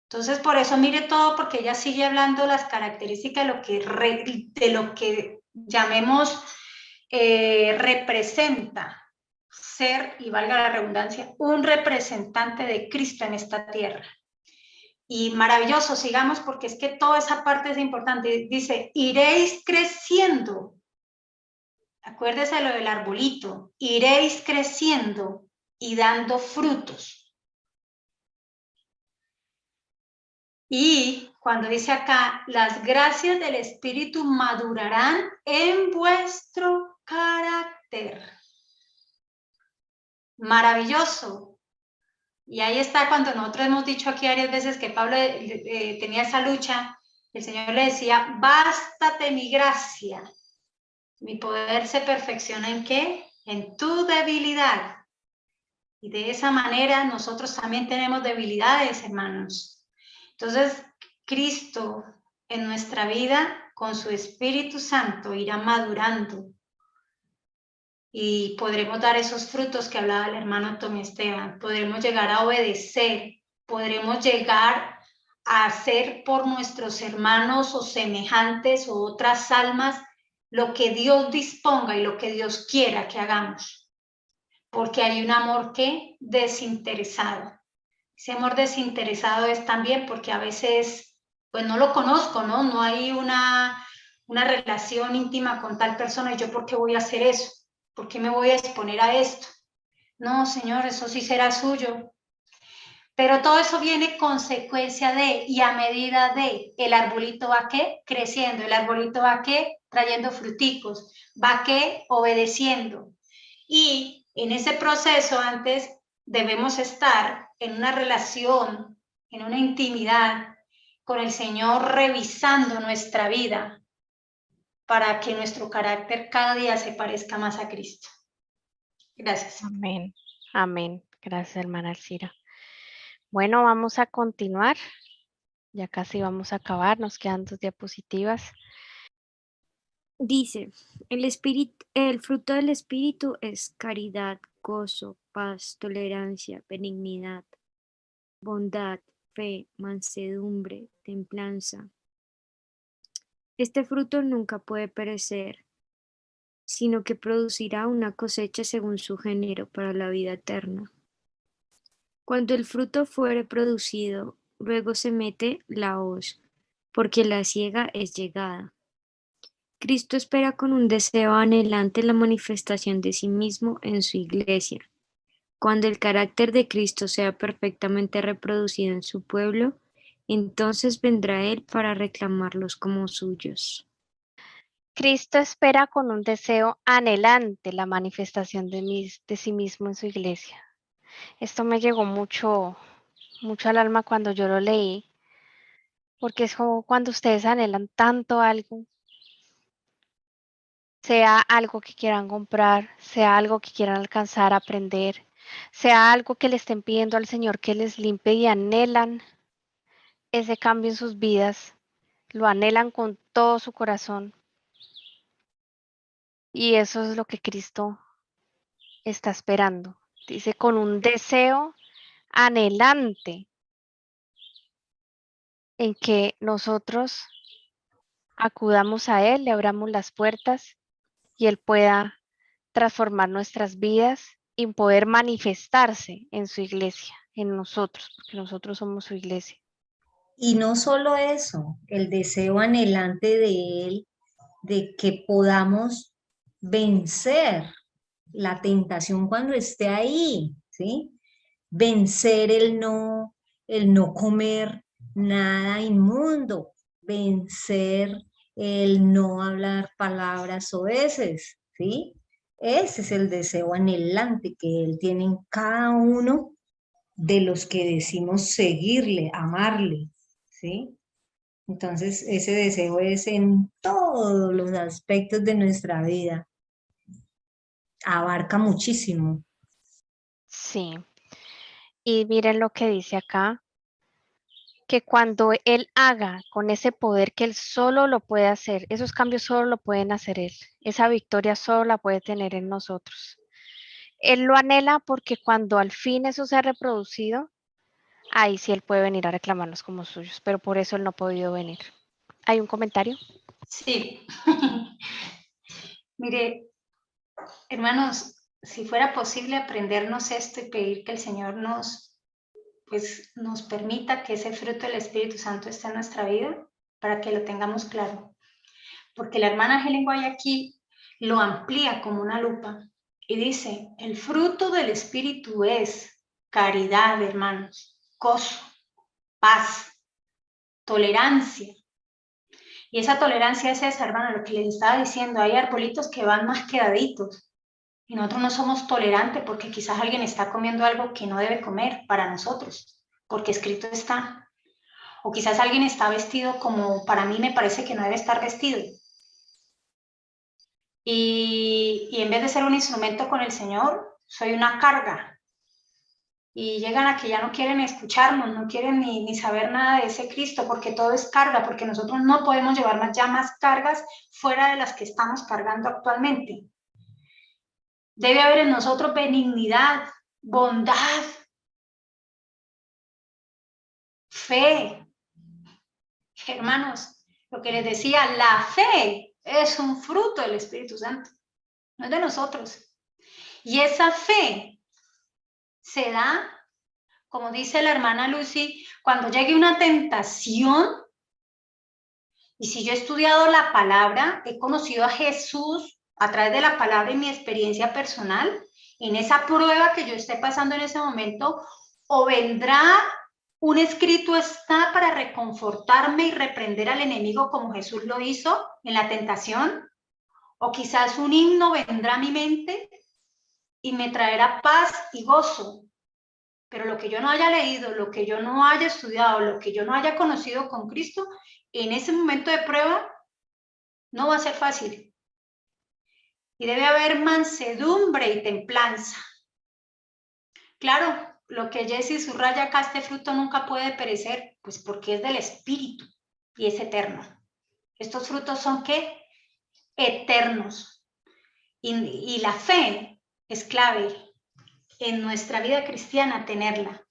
Speaker 4: Entonces, por eso mire todo, porque ella sigue hablando las características de lo que llamemos representa ser, y valga la redundancia, un representante de Cristo en esta tierra. Y maravilloso, sigamos, porque es que toda esa parte es importante. Dice, iréis creciendo. Acuérdese lo del arbolito. Iréis creciendo y dando frutos. Y cuando dice acá, las gracias del Espíritu madurarán en vuestro carácter. Maravilloso. Y ahí está cuando nosotros hemos dicho aquí varias veces que Pablo tenía esa lucha. El Señor le decía, bástate mi gracia. Mi poder se perfecciona ¿en qué? En tu debilidad. Y de esa manera nosotros también tenemos debilidades, hermanos. Entonces, Cristo en nuestra vida, con su Espíritu Santo, irá madurando. Y podremos dar esos frutos que hablaba el hermano Tommy Esteban. Podremos llegar a obedecer. Podremos llegar a hacer por nuestros hermanos o semejantes o otras almas lo que Dios disponga y lo que Dios quiera que hagamos. Porque hay un amor que desinteresado. Ese amor desinteresado es también porque a veces, pues no lo conozco, ¿no? No hay una relación íntima con tal persona y yo, ¿por qué voy a hacer eso? ¿Por qué me voy a exponer a esto? No, Señor, eso sí será suyo. Pero todo eso viene consecuencia de, y a medida de, el arbolito va ¿qué? Creciendo, el arbolito va ¿qué? Trayendo fruticos, va ¿qué? Obedeciendo. Y en ese proceso antes debemos estar en una relación, en una intimidad con el Señor, revisando nuestra vida para que nuestro carácter cada día se parezca más a Cristo. Gracias.
Speaker 1: Amén. Amén. Gracias, hermana Alcira. Bueno, vamos a continuar. Ya casi vamos a acabar. Nos quedan 2 diapositivas.
Speaker 6: Dice, el fruto del Espíritu es caridad, gozo, paz, tolerancia, benignidad, bondad, fe, mansedumbre, templanza. Este fruto nunca puede perecer, sino que producirá una cosecha según su género para la vida eterna. Cuando el fruto fuere producido, luego se mete la hoz, porque la siega es llegada. Cristo espera con un deseo anhelante la manifestación de sí mismo en su Iglesia. Cuando el carácter de Cristo sea perfectamente reproducido en su pueblo, entonces vendrá Él para reclamarlos como suyos.
Speaker 1: Cristo espera con un deseo anhelante la manifestación de sí mismo en su iglesia. Esto me llegó mucho al alma cuando yo lo leí, porque es como cuando ustedes anhelan tanto algo, sea algo que quieran comprar, sea algo que quieran alcanzar, aprender, sea algo que le estén pidiendo al Señor que les limpie y anhelan ese cambio en sus vidas, lo anhelan con todo su corazón. Y eso es lo que Cristo está esperando. Dice, con un deseo anhelante en que nosotros acudamos a Él, le abramos las puertas y Él pueda transformar nuestras vidas y poder manifestarse en su iglesia, en nosotros, porque nosotros somos su iglesia.
Speaker 2: Y no solo eso, el deseo anhelante de Él, de que podamos vencer la tentación cuando esté ahí, ¿sí? Vencer el no comer nada inmundo, vencer el no hablar palabras soeces, ¿sí? Ese es el deseo anhelante que Él tiene en cada uno de los que decimos seguirle, amarle, ¿sí? Entonces, ese deseo es en todos los aspectos de nuestra vida. Abarca muchísimo.
Speaker 1: Sí. Y miren lo que dice acá, que cuando Él haga con ese poder que Él solo lo puede hacer, esos cambios solo lo pueden hacer Él, esa victoria solo la puede tener en nosotros. Él lo anhela porque cuando al fin eso se ha reproducido, ahí sí Él puede venir a reclamarnos como suyos, pero por eso Él no ha podido venir. ¿Hay un comentario?
Speaker 4: Sí. Mire, hermanos, si fuera posible aprendernos esto y pedir que el Señor pues, nos permita que ese fruto del Espíritu Santo esté en nuestra vida, para que lo tengamos claro. Porque la hermana Helen White aquí lo amplía como una lupa y dice, el fruto del Espíritu es caridad, hermanos, gozo, paz, tolerancia. Y esa tolerancia es esa, hermano, lo que les estaba diciendo, hay arbolitos que van más quedaditos y nosotros no somos tolerantes porque quizás alguien está comiendo algo que no debe comer para nosotros, porque escrito está. O quizás alguien está vestido como para mí me parece que no debe estar vestido. Y en vez de ser un instrumento con el Señor, soy una carga. Y llegan a que ya no quieren escucharnos, no quieren ni saber nada de ese Cristo, porque todo es carga, porque nosotros no podemos llevar ya más cargas fuera de las que estamos cargando actualmente. Debe haber en nosotros benignidad, bondad, fe. Hermanos, lo que les decía, la fe es un fruto del Espíritu Santo, no es de nosotros. Y esa fe se da, como dice la hermana Lucy, cuando llegue una tentación. Y si yo he estudiado la palabra, he conocido a Jesús a través de la palabra y mi experiencia personal, en esa prueba que yo esté pasando en ese momento, o vendrá un escrito está para reconfortarme y reprender al enemigo como Jesús lo hizo en la tentación, o quizás un himno vendrá a mi mente y me traerá paz y gozo. Pero lo que yo no haya leído, lo que yo no haya estudiado, lo que yo no haya conocido con Cristo, en ese momento de prueba no va a ser fácil. Y debe haber mansedumbre y templanza. Claro, lo que Jessie subraya acá, este fruto nunca puede perecer, pues porque es del Espíritu y es eterno. Estos frutos son ¿qué? Eternos. Y la fe es clave en nuestra vida cristiana tenerla.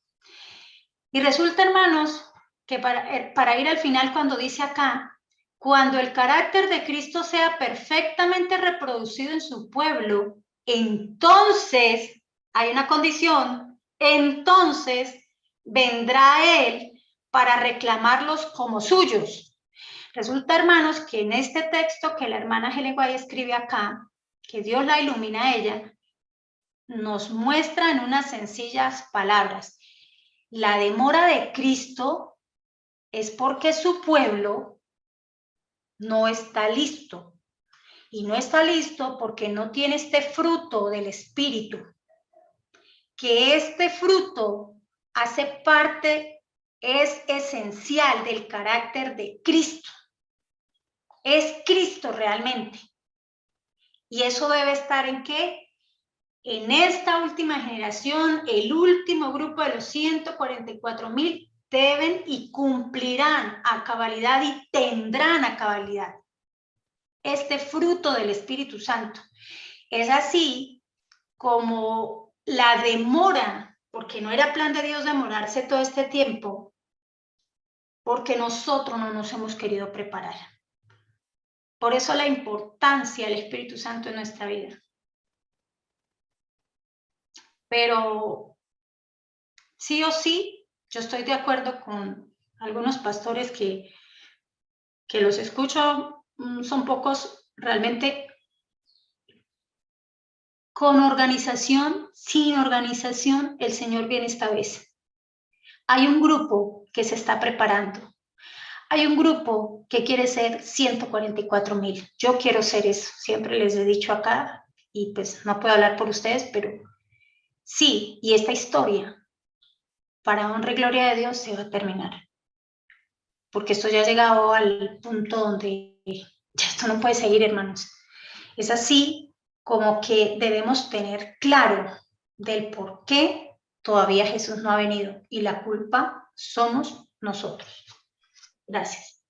Speaker 4: Y resulta, hermanos, que para ir al final, cuando dice acá, cuando el carácter de Cristo sea perfectamente reproducido en su pueblo, entonces, hay una condición, entonces vendrá Él para reclamarlos como suyos. Resulta, hermanos, que en este texto que la hermana Helen White escribe acá, que Dios la ilumina a ella, nos muestra en unas sencillas palabras. La demora de Cristo es porque su pueblo no está listo. Y no está listo porque no tiene este fruto del Espíritu. Que este fruto hace parte, es esencial del carácter de Cristo. Es Cristo realmente. Y eso debe estar ¿en qué? En esta última generación, el último grupo de los 144,000 deben y cumplirán a cabalidad y tendrán a cabalidad este fruto del Espíritu Santo. Es así como la demora, porque no era plan de Dios demorarse todo este tiempo, porque nosotros no nos hemos querido preparar. Por eso la importancia del Espíritu Santo en nuestra vida. Pero sí o sí, yo estoy de acuerdo con algunos pastores que los escucho, son pocos realmente, con organización, sin organización, el Señor viene esta vez. Hay un grupo que se está preparando. Hay un grupo que quiere ser 144,000. Yo quiero ser eso. Siempre les he dicho acá, y pues no puedo hablar por ustedes, pero sí, y esta historia, para honra y gloria de Dios, se va a terminar. Porque esto ya ha llegado al punto donde ya esto no puede seguir, hermanos. Es así como que debemos tener claro del por qué todavía Jesús no ha venido, y la culpa somos nosotros. Gracias.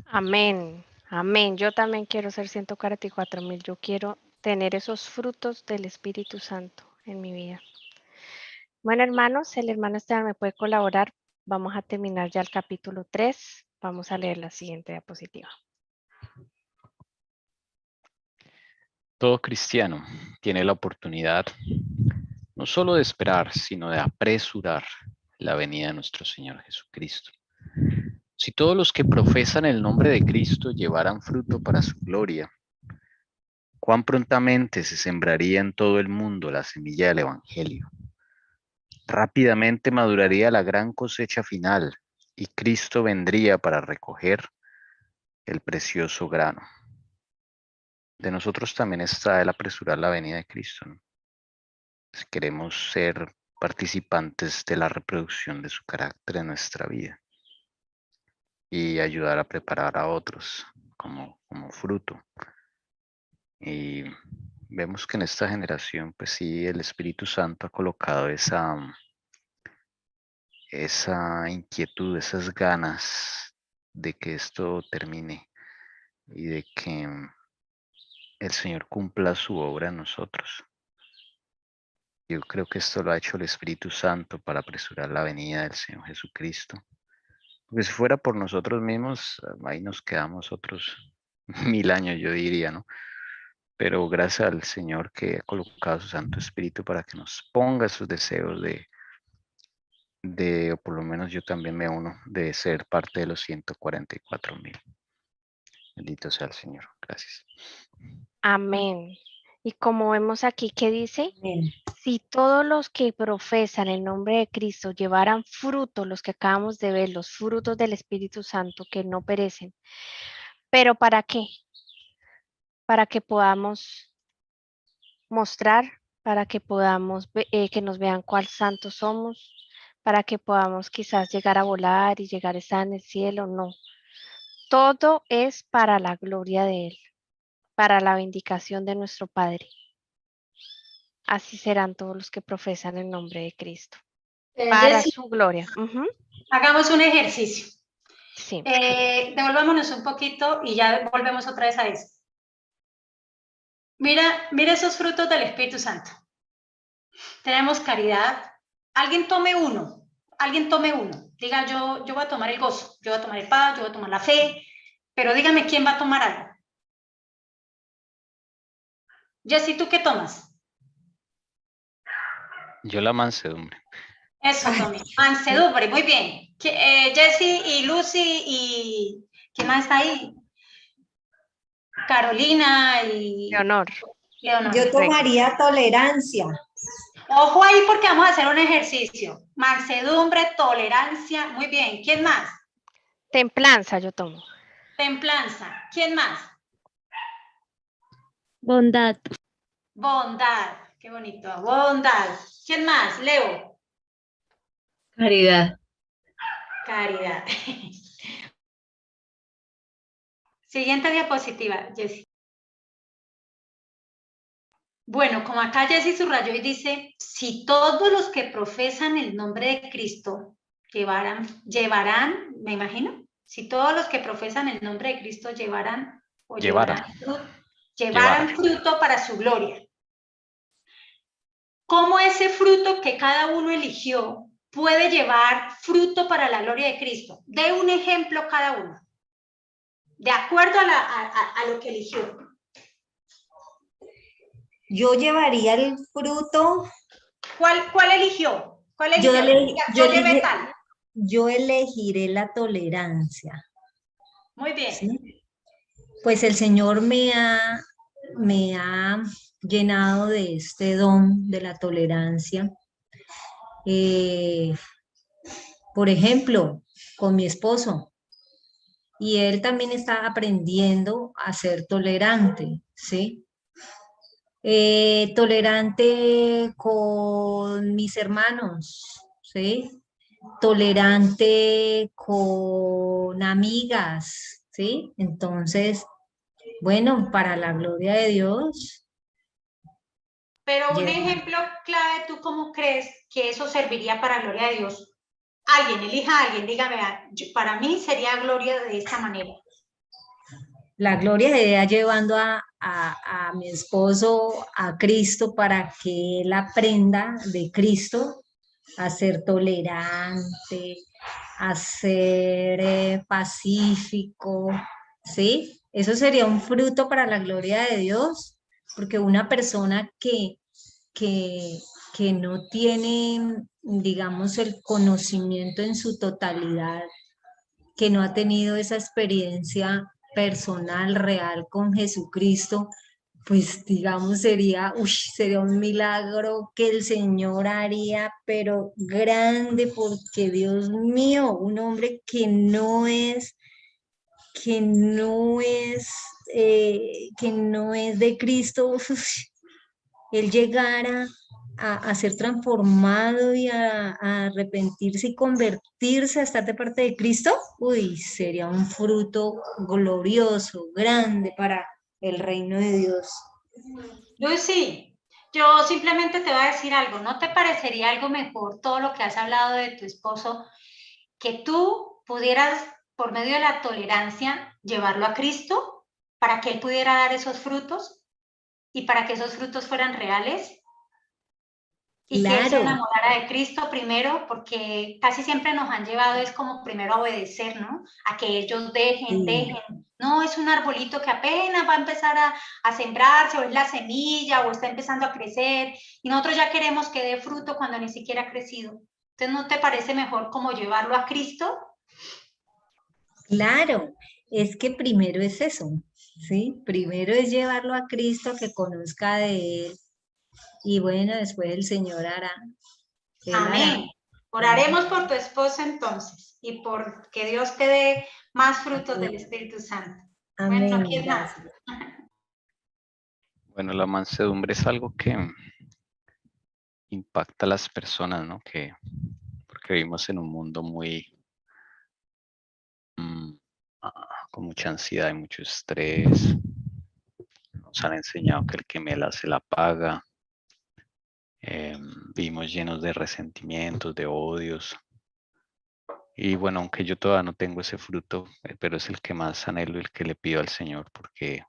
Speaker 1: Amén, amén. Yo también quiero ser 144,000. Yo quiero tener esos frutos del Espíritu Santo en mi vida. Bueno, hermanos, el hermano Esteban me puede colaborar. Vamos a terminar ya el capítulo 3. Vamos a leer la siguiente diapositiva.
Speaker 3: Todo cristiano tiene la oportunidad no solo de esperar, sino de apresurar la venida de nuestro Señor Jesucristo. Si todos los que profesan el nombre de Cristo llevaran fruto para su gloria, cuán prontamente se sembraría en todo el mundo la semilla del Evangelio. Rápidamente maduraría la gran cosecha final y Cristo vendría para recoger el precioso grano. De nosotros también está el apresurar la venida de Cristo, ¿no? Si queremos ser participantes de la reproducción de su carácter en nuestra vida y ayudar a preparar a otros como fruto. Y vemos que en esta generación, pues sí, el Espíritu Santo ha colocado esa inquietud, esas ganas de que esto termine y de que el Señor cumpla su obra en nosotros. Yo creo que esto lo ha hecho el Espíritu Santo para apresurar la venida del Señor Jesucristo. Porque si fuera por nosotros mismos, ahí nos quedamos otros 1000 años, yo diría, ¿no? Pero gracias al Señor que ha colocado su Santo Espíritu para que nos ponga esos deseos o por lo menos yo también me uno, de ser parte de los 144,000. Bendito sea el Señor. Gracias.
Speaker 1: Amén. Y como vemos aquí, ¿qué dice?
Speaker 2: Amén.
Speaker 1: Si todos los que profesan el nombre de Cristo llevaran fruto, los que acabamos de ver, los frutos del Espíritu Santo que no perecen, ¿pero para qué? Para que podamos mostrar, para que podamos que nos vean cuál santos somos, para que podamos quizás llegar a volar y llegar a estar en el cielo. No, todo es para la gloria de Él, para la vindicación de nuestro Padre. Así serán todos los que profesan el nombre de Cristo, para su gloria.
Speaker 4: Hagamos un ejercicio.
Speaker 1: Sí.
Speaker 4: Devolvámonos un poquito y ya volvemos otra vez a eso. Mira esos frutos del Espíritu Santo. Tenemos caridad. Alguien tome uno. Diga, yo voy a tomar el gozo, yo voy a tomar el paz, yo voy a tomar la fe, pero dígame quién va a tomar algo. Jessy, ¿tú qué tomas?
Speaker 3: Yo la mansedumbre.
Speaker 4: Eso, Tommy. Mansedumbre, muy bien. Jessy y Lucy y... ¿quién más está ahí? Carolina y...
Speaker 1: Leonor.
Speaker 7: Yo tomaría tolerancia.
Speaker 4: Ojo ahí porque vamos a hacer un ejercicio. Mansedumbre, tolerancia, muy bien. ¿Quién más?
Speaker 1: Templanza yo tomo.
Speaker 4: Templanza. ¿Quién más?
Speaker 6: Bondad.
Speaker 4: Bondad. Qué bonito. Bondad. ¿Quién más? Leo.
Speaker 5: Caridad.
Speaker 4: Caridad. Siguiente diapositiva, Jessy. Bueno, como acá Jessy subrayó y dice, si todos los que profesan el nombre de Cristo llevarán, me imagino, si todos los que profesan el nombre de Cristo llevaran fruto para su gloria. ¿Cómo ese fruto que cada uno eligió puede llevar fruto para la gloria de Cristo? Dé un ejemplo cada uno, de acuerdo a lo que eligió.
Speaker 7: Yo llevaría el fruto.
Speaker 4: ¿Cuál eligió? Yo llevé tal.
Speaker 7: yo elegiré la tolerancia.
Speaker 4: Muy bien.
Speaker 7: ¿Sí? Pues el Señor me ha llenado de este don de la tolerancia. Por ejemplo, con mi esposo. Y él también está aprendiendo a ser tolerante, ¿sí? Tolerante con mis hermanos, ¿sí? Tolerante con amigas, ¿sí? Entonces, bueno, para la gloria de Dios.
Speaker 4: Pero un ejemplo clave, ¿tú cómo crees que eso serviría para gloria de Dios? Alguien, elija a alguien, dígame, para mí sería gloria de esta manera.
Speaker 7: La gloria de Dios llevando a mi esposo a Cristo para que él aprenda de Cristo a ser tolerante, a ser pacífico, ¿sí? Eso sería un fruto para la gloria de Dios, porque una persona que no tiene, digamos, el conocimiento en su totalidad, que no ha tenido esa experiencia personal, real con Jesucristo, pues digamos sería un milagro que el Señor haría, pero grande, porque Dios mío, un hombre que no es de Cristo, él llegara a ser transformado y a arrepentirse y convertirse a estar de parte de Cristo, uy, sería un fruto glorioso, grande para el reino de Dios.
Speaker 4: Lucy, yo simplemente te voy a decir algo. ¿No te parecería algo mejor todo lo que has hablado de tu esposo, que tú pudieras, por medio de la tolerancia, llevarlo a Cristo para que él pudiera dar esos frutos y para que esos frutos fueran reales? Y que él se
Speaker 7: Claro,
Speaker 4: enamorara de Cristo primero, porque casi siempre nos han llevado es como primero a obedecer, ¿no? A que ellos dejen. No, es un arbolito que apenas va a empezar a sembrarse, o es la semilla, o está empezando a crecer, y nosotros ya queremos que dé fruto cuando ni siquiera ha crecido. Entonces, ¿no te parece mejor como llevarlo a Cristo?
Speaker 7: claro, es que primero es eso, ¿sí? Primero es llevarlo a Cristo, que conozca de Él, y bueno, después el Señor hará. Él hará.
Speaker 4: Amén. Oraremos por tu esposo entonces, y por que Dios te dé más frutos del Espíritu Santo. Bueno,
Speaker 7: Amén,
Speaker 4: ¿quién más?
Speaker 7: gracias.
Speaker 3: Bueno, la mansedumbre es algo que impacta a las personas, ¿no? Porque vivimos en un mundo muy con mucha ansiedad y mucho estrés. Nos han enseñado que el que mela se la paga. Vivimos llenos de resentimientos, de odios. Y bueno, aunque yo todavía no tengo ese fruto, pero es el que más anhelo y el que le pido al Señor, porque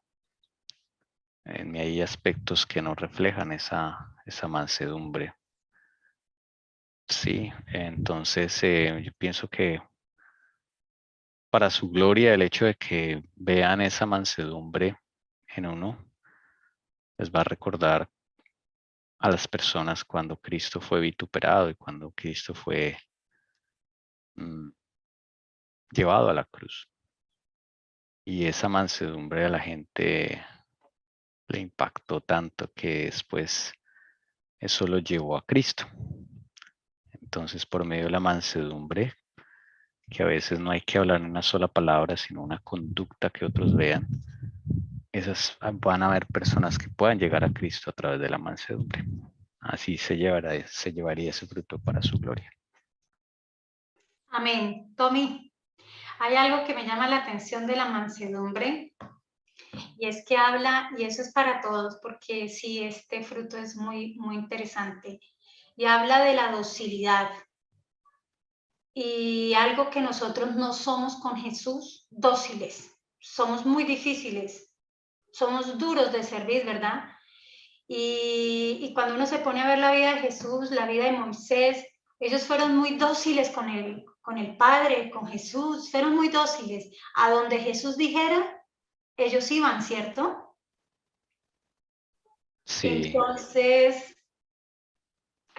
Speaker 3: en mí hay aspectos que no reflejan esa mansedumbre. Sí, entonces yo pienso que para su gloria el hecho de que vean esa mansedumbre en uno les va a recordar a las personas cuando Cristo fue vituperado y cuando Cristo fue llevado a la cruz. Y esa mansedumbre a la gente le impactó tanto que después eso lo llevó a Cristo. Entonces, por medio de la mansedumbre, que a veces no hay que hablar en una sola palabra, sino una conducta que otros vean, esas van a haber personas que puedan llegar a Cristo a través de la mansedumbre. Así se llevaría ese fruto para su gloria.
Speaker 4: Amén. Tommy, hay algo que me llama la atención de la mansedumbre, y es que habla, y eso es para todos, porque sí, este fruto es muy, muy interesante, y habla de la docilidad. Y algo que nosotros no somos con Jesús, dóciles. Somos muy difíciles, somos duros de servir, ¿verdad? Y cuando uno se pone a ver la vida de Jesús, la vida de Moisés, ellos fueron muy dóciles con el Padre, con Jesús, fueron muy dóciles. A donde Jesús dijera, ellos iban, ¿cierto?
Speaker 3: Sí,
Speaker 4: Entonces,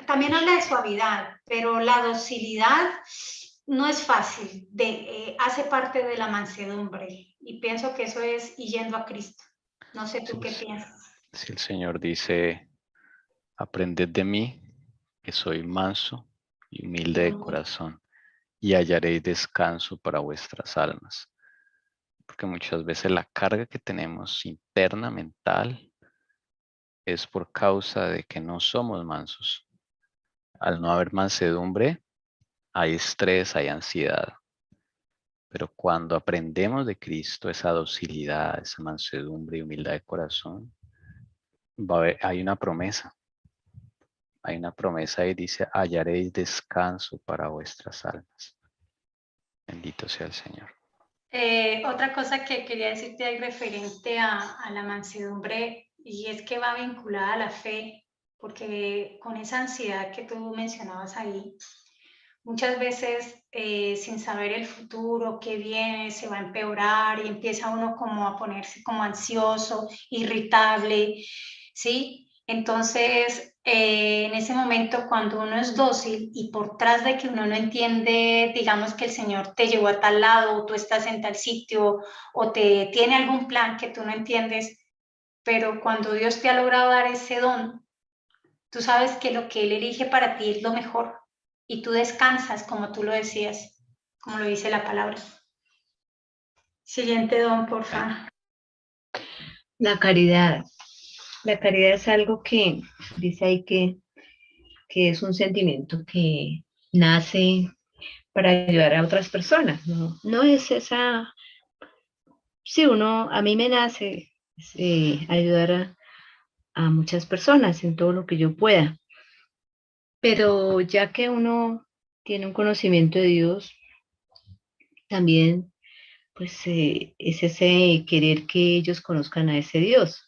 Speaker 4: también habla de suavidad, pero la docilidad no es fácil, hace parte de la mansedumbre y pienso que eso es yendo a Cristo. No sé tú qué piensas.
Speaker 3: Si el Señor dice, aprended de mí, que soy manso y humilde de corazón, y hallaréis descanso para vuestras almas. Porque muchas veces la carga que tenemos interna, mental, es por causa de que no somos mansos. Al no haber mansedumbre, hay estrés, hay ansiedad. Pero cuando aprendemos de Cristo esa docilidad, esa mansedumbre y humildad de corazón, hay una promesa. Hay una promesa y dice, hallaréis descanso para vuestras almas. Bendito sea el Señor.
Speaker 4: Otra cosa que quería decirte ahí referente a la mansedumbre, y es que va vinculada a la fe, porque con esa ansiedad que tú mencionabas ahí, muchas veces sin saber el futuro, qué viene, se va a empeorar y empieza uno como a ponerse como ansioso, irritable, ¿sí? Entonces, en ese momento cuando uno es dócil y por tras de que uno no entiende, digamos que el Señor te llevó a tal lado, o tú estás en tal sitio, o te tiene algún plan que tú no entiendes, pero cuando Dios te ha logrado dar ese don, tú sabes que lo que Él elige para ti es lo mejor y tú descansas, como tú lo decías, como lo dice la palabra. Siguiente don, por favor.
Speaker 5: La caridad. La caridad es algo que dice ahí que es un sentimiento que nace para ayudar a otras personas. No es esa... Sí, a mí me nace ayudar a muchas personas en todo lo que yo pueda. Pero ya que uno tiene un conocimiento de Dios, también pues es ese querer que ellos conozcan a ese Dios.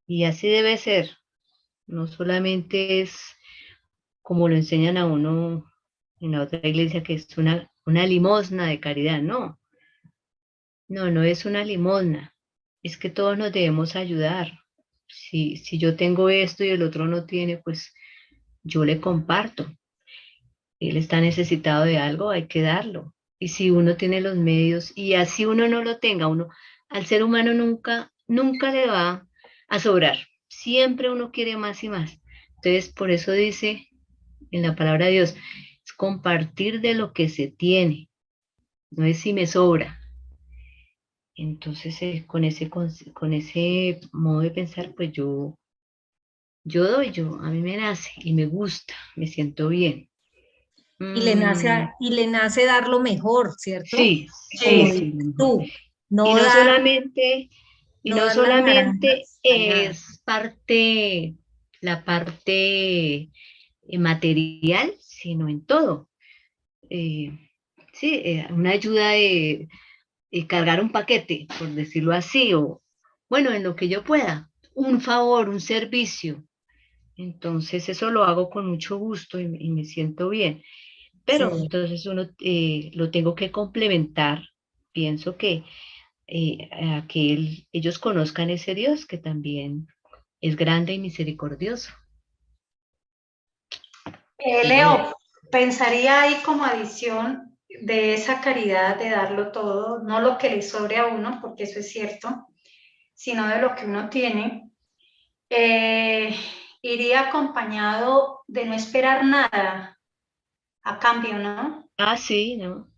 Speaker 5: Y así debe ser. No solamente es como lo enseñan a uno en la otra iglesia, que es una limosna de caridad. No, no es una limosna. Es que todos nos debemos ayudar. Si yo tengo esto y el otro no tiene, pues yo le comparto. Él está necesitado de algo, hay que darlo. Y si uno tiene los medios y así uno no lo tenga, al ser humano nunca le va a sobrar. Siempre uno quiere más y más. Entonces, por eso dice en la palabra de Dios, es compartir de lo que se tiene, no es si me sobra. Entonces, con ese modo de pensar, pues yo a mí me nace y me gusta, me siento bien.
Speaker 7: Y le nace dar lo mejor, ¿cierto?
Speaker 5: Sí,
Speaker 7: Como
Speaker 5: sí.
Speaker 7: dices tú,
Speaker 5: Y
Speaker 7: no
Speaker 5: no
Speaker 7: dar,
Speaker 5: no
Speaker 7: dar las
Speaker 5: solamente
Speaker 7: naranjas dañadas.
Speaker 5: es la parte material, sino en todo. Sí, una ayuda de cargar un paquete, por decirlo así, o bueno, en lo que yo pueda, un favor, un servicio. Entonces eso lo hago con mucho gusto y me siento bien. Pero
Speaker 7: Sí.
Speaker 5: entonces uno lo tengo que complementar. Pienso que a que ellos conozcan ese Dios que también es grande y misericordioso.
Speaker 4: Leo, pensaría ahí como adición de esa caridad de darlo todo, no lo que le sobre a uno, porque eso es cierto, sino de lo que uno tiene, iría acompañado de no esperar nada a cambio, ¿no?
Speaker 5: Ah, sí, ¿no?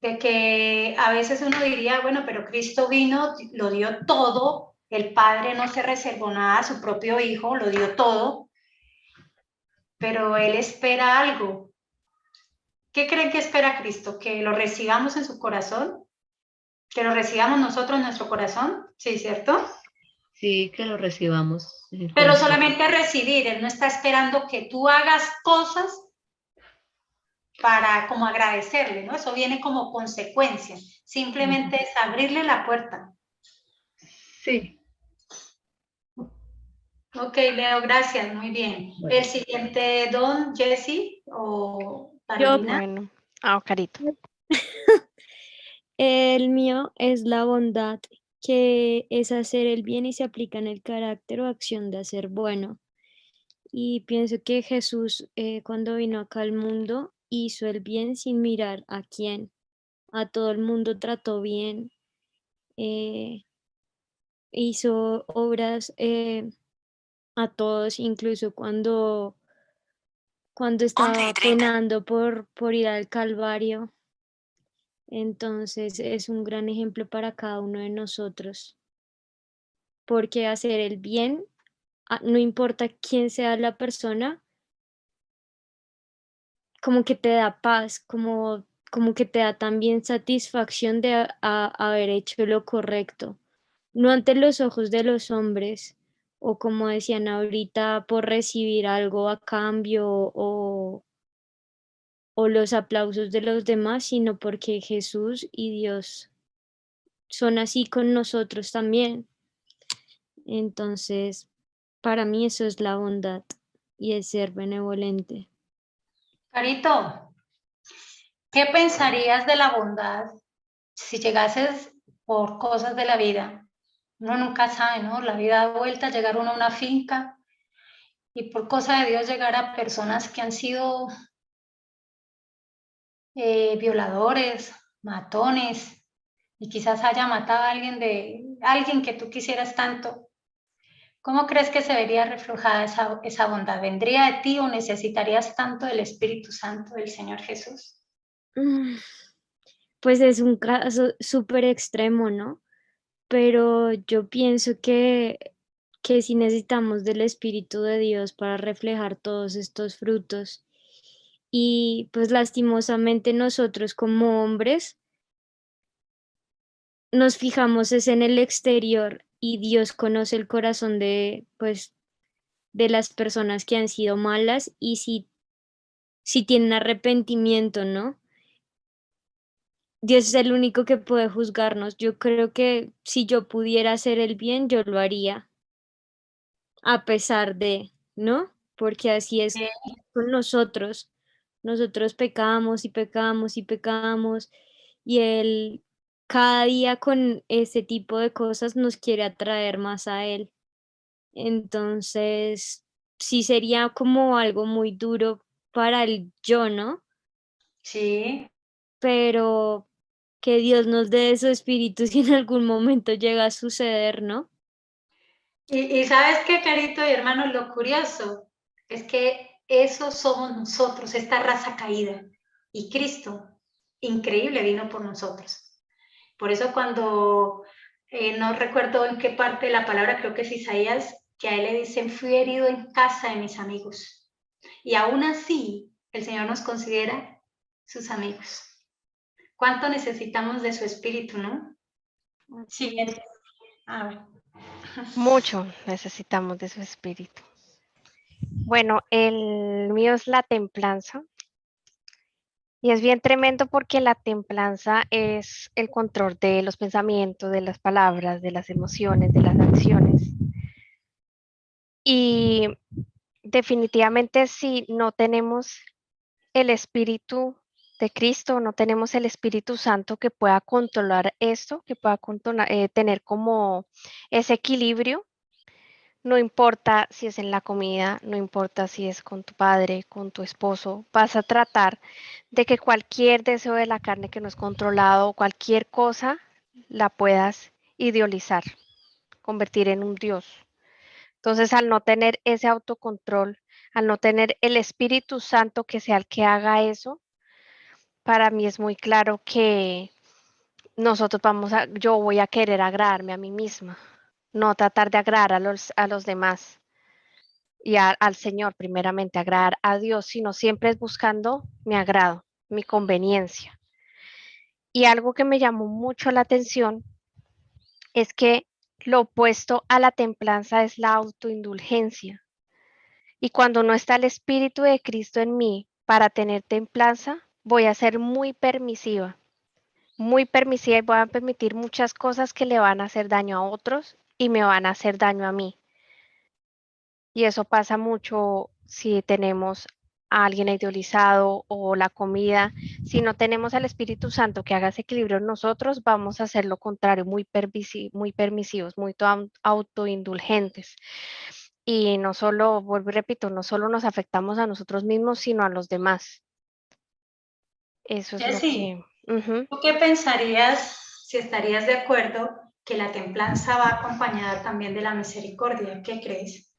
Speaker 4: De que a veces uno diría, bueno, pero Cristo vino, lo dio todo, el Padre no se reservó nada a su propio Hijo, lo dio todo, pero Él espera algo. ¿Qué creen que espera Cristo? ¿Que lo recibamos en su corazón? ¿Que lo recibamos nosotros en nuestro corazón? Sí, ¿cierto?
Speaker 5: Sí, que lo recibamos en el
Speaker 4: Pero
Speaker 5: corazón.
Speaker 4: solamente recibir, Él no está esperando que tú hagas cosas para como agradecerle, ¿no? Eso viene como consecuencia. Simplemente es abrirle la puerta.
Speaker 5: Sí.
Speaker 4: Ok, Leo, gracias, muy bien.
Speaker 5: Bueno.
Speaker 4: El siguiente, don Jesse o Carolina.
Speaker 1: Bueno, Carito.
Speaker 6: El mío es la bondad, que es hacer el bien y se aplica en el carácter o acción de hacer bueno. Y pienso que Jesús, cuando vino acá al mundo, hizo el bien sin mirar a quién. A todo el mundo trató bien, hizo obras a todos, incluso cuando estaba penando por ir al Calvario. Entonces es un gran ejemplo para cada uno de nosotros, porque hacer el bien, no importa quién sea la persona, como que te da paz, como que te da también satisfacción de haber hecho lo correcto, no ante los ojos de los hombres, o como decían ahorita, por recibir algo a cambio o los aplausos de los demás, sino porque Jesús y Dios son así con nosotros también. Entonces, para mí eso es la bondad y el ser benevolente.
Speaker 4: Carito, ¿qué pensarías de la bondad si llegases por cosas de la vida? Uno nunca sabe, ¿no? La vida da vuelta, llegar uno a una finca y por cosa de Dios llegar a personas que han sido violadores, matones, y quizás haya matado a alguien que tú quisieras tanto. ¿Cómo crees que se vería reflejada esa bondad? ¿Vendría de ti o necesitarías tanto del Espíritu Santo del Señor Jesús?
Speaker 6: Pues es un caso súper extremo, ¿no? Pero yo pienso que sí necesitamos del Espíritu de Dios para reflejar todos estos frutos. Y pues lastimosamente nosotros como hombres nos fijamos es en el exterior y Dios conoce el corazón de, pues, de las personas que han sido malas y si tienen arrepentimiento, ¿no? Dios es el único que puede juzgarnos. Yo creo que si yo pudiera hacer el bien, yo lo haría, a pesar de, ¿no? Porque así es con nosotros. Nosotros pecamos y pecamos y pecamos y Él cada día con ese tipo de cosas nos quiere atraer más a Él. Entonces, sí sería como algo muy duro para el yo, ¿no?
Speaker 4: Sí.
Speaker 6: Pero que Dios nos dé su espíritu si en algún momento llega a suceder, ¿no?
Speaker 4: Y sabes qué, Carito y hermano, lo curioso es que eso somos nosotros, esta raza caída. Y Cristo, increíble, vino por nosotros. Por eso cuando, no recuerdo en qué parte de la palabra, creo que es Isaías, que a él le dicen, fui herido en casa de mis amigos. Y aún así, el Señor nos considera sus amigos. ¿Cuánto necesitamos de su espíritu, no? Siguiente. A ver.
Speaker 1: Mucho necesitamos de su espíritu. Bueno, el mío es la templanza. Y es bien tremendo porque la templanza es el control de los pensamientos, de las palabras, de las emociones, de las acciones. Y definitivamente si no tenemos el Espíritu de Cristo, no tenemos el Espíritu Santo que pueda controlar esto, que pueda tener como ese equilibrio. No importa si es en la comida, no importa si es con tu padre, con tu esposo, vas a tratar de que cualquier deseo de la carne que no es controlado, cualquier cosa, la puedas idealizar, convertir en un Dios. Entonces, al no tener ese autocontrol, al no tener el Espíritu Santo que sea el que haga eso, para mí es muy claro que yo voy a querer agradarme a mí misma, no tratar de agradar a los demás y al Señor, primeramente, agradar a Dios, sino siempre es buscando mi agrado, mi conveniencia. Y algo que me llamó mucho la atención es que lo opuesto a la templanza es la autoindulgencia. Y cuando no está el Espíritu de Cristo en mí para tener templanza, voy a ser muy permisiva y voy a permitir muchas cosas que le van a hacer daño a otros y me van a hacer daño a mí. Y eso pasa mucho si tenemos a alguien idealizado o la comida. Si no tenemos al Espíritu Santo que haga ese equilibrio en nosotros, vamos a hacer lo contrario, muy permisivos, muy autoindulgentes. Y no solo, vuelvo y repito, no solo nos afectamos a nosotros mismos, sino a los demás. Eso es lo
Speaker 4: Jessy,
Speaker 1: que... Ujú.
Speaker 4: ¿tú qué pensarías, si estarías de acuerdo, que la templanza va acompañada también de la misericordia? ¿Qué crees?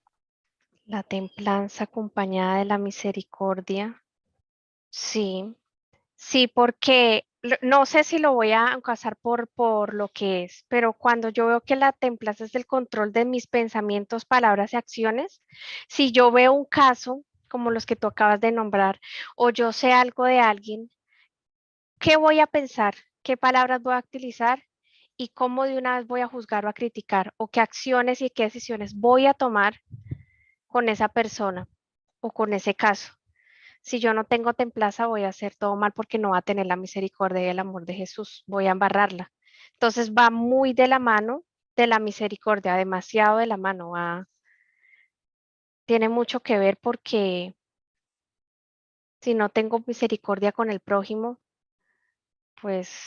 Speaker 1: La templanza acompañada de la misericordia. Sí, sí, porque no sé si lo voy a casar por lo que es, pero cuando yo veo que la templanza es el control de mis pensamientos, palabras y acciones, si yo veo un caso como los que tú acabas de nombrar, o yo sé algo de alguien, ¿qué voy a pensar? ¿Qué palabras voy a utilizar? ¿Y cómo de una vez voy a juzgar o a criticar? ¿O qué acciones y qué decisiones voy a tomar con esa persona o con ese caso? Si yo no tengo templanza, voy a hacer todo mal porque no va a tener la misericordia y el amor de Jesús. Voy a embarrarla. Entonces va muy de la mano de la misericordia, demasiado de la mano. Tiene mucho que ver porque si no tengo misericordia con el prójimo, pues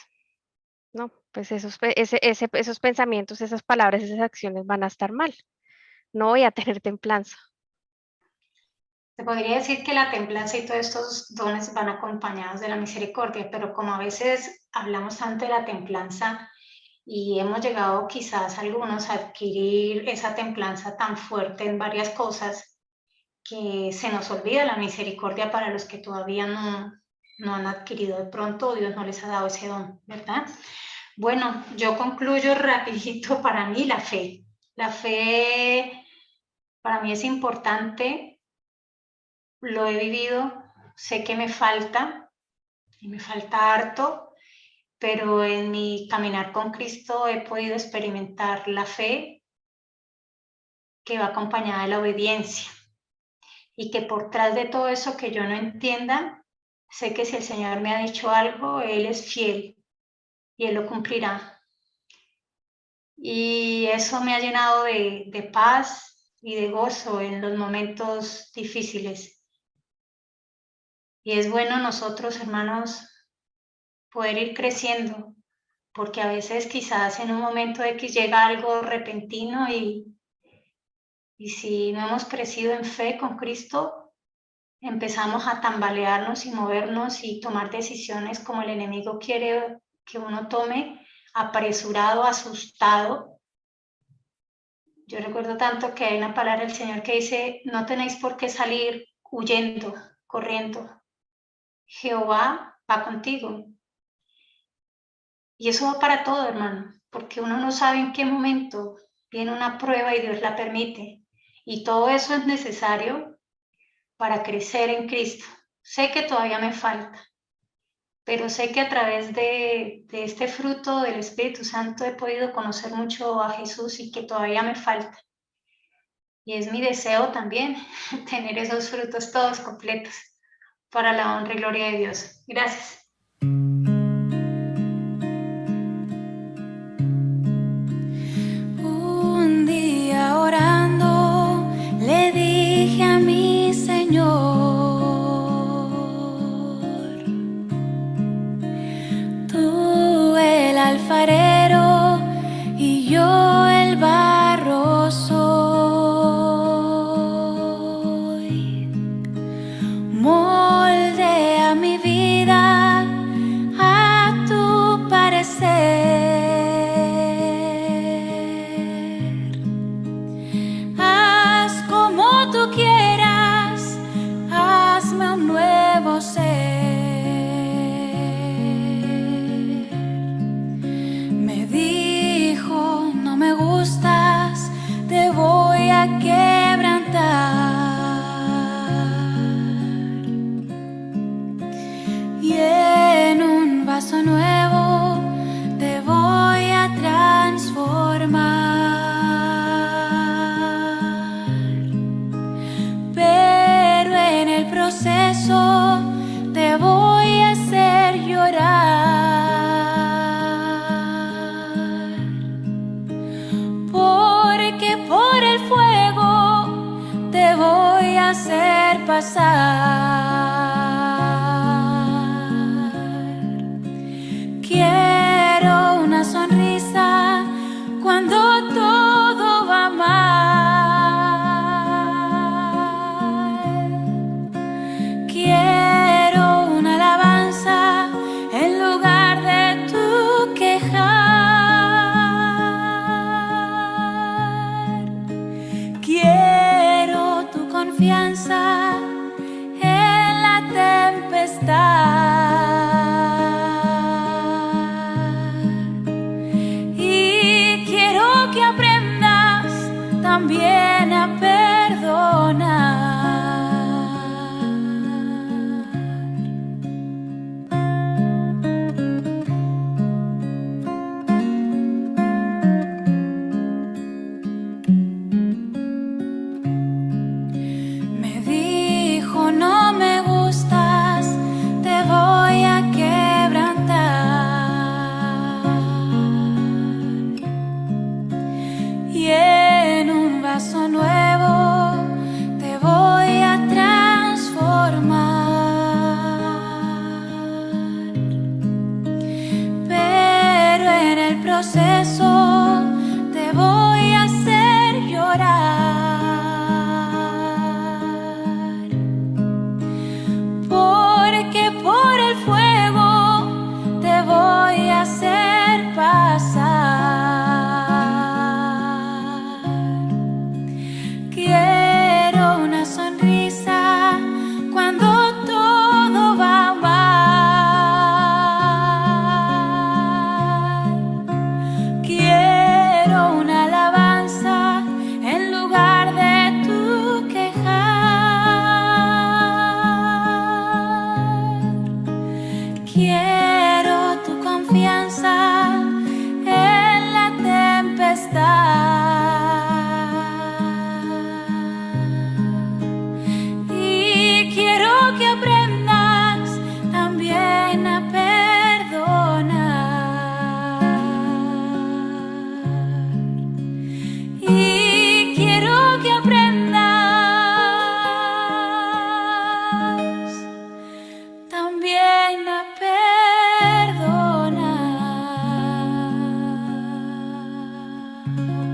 Speaker 1: no, pues esos pensamientos, esas palabras, esas acciones van a estar mal. No voy a tener templanza.
Speaker 4: Se podría decir que la templanza y todos estos dones van acompañados de la misericordia, pero como a veces hablamos tanto de la templanza y hemos llegado quizás algunos a adquirir esa templanza tan fuerte en varias cosas que se nos olvida la misericordia para los que todavía no han adquirido de pronto, Dios no les ha dado ese don, ¿verdad? Bueno, yo concluyo rapidito para mí la fe. La fe para mí es importante, lo he vivido, sé que me falta, y me falta harto, pero en mi caminar con Cristo he podido experimentar la fe que va acompañada de la obediencia y que por tras de todo eso que yo no entienda, sé que si el Señor me ha dicho algo, Él es fiel y Él lo cumplirá. Y eso me ha llenado de paz y de gozo en los momentos difíciles. Y es bueno nosotros, hermanos, poder ir creciendo, porque a veces quizás en un momento X llega algo repentino y si no hemos crecido en fe con Cristo, empezamos a tambalearnos y movernos y tomar decisiones como el enemigo quiere que uno tome, apresurado, asustado. Yo recuerdo tanto que hay una palabra del Señor que dice, no tenéis por qué salir huyendo, corriendo. Jehová va contigo. Y eso va para todo, hermano, porque uno no sabe en qué momento viene una prueba y Dios la permite. Y todo eso es necesario para crecer en Cristo. Sé que todavía me falta, pero sé que a través de este fruto del Espíritu Santo he podido conocer mucho a Jesús y que todavía me falta. Y es mi deseo también tener esos frutos todos completos para la honra y gloria de Dios. Gracias.
Speaker 8: Un día orando le dije a mi Señor, tú el alfarero y yo el barro soy. Moldea mi vida a tu parecer. Haz como tú quieras, hazme un nuevo ser. Me dijo, no me gustas, te voy a quebrantar. Y en un vaso nuevo te voy a transformar. Pero en el proceso te voy a hacer llorar. Porque por el fuego te voy a hacer pasar. Quiero una sonrisa cuando todo va mal. Quiero vida.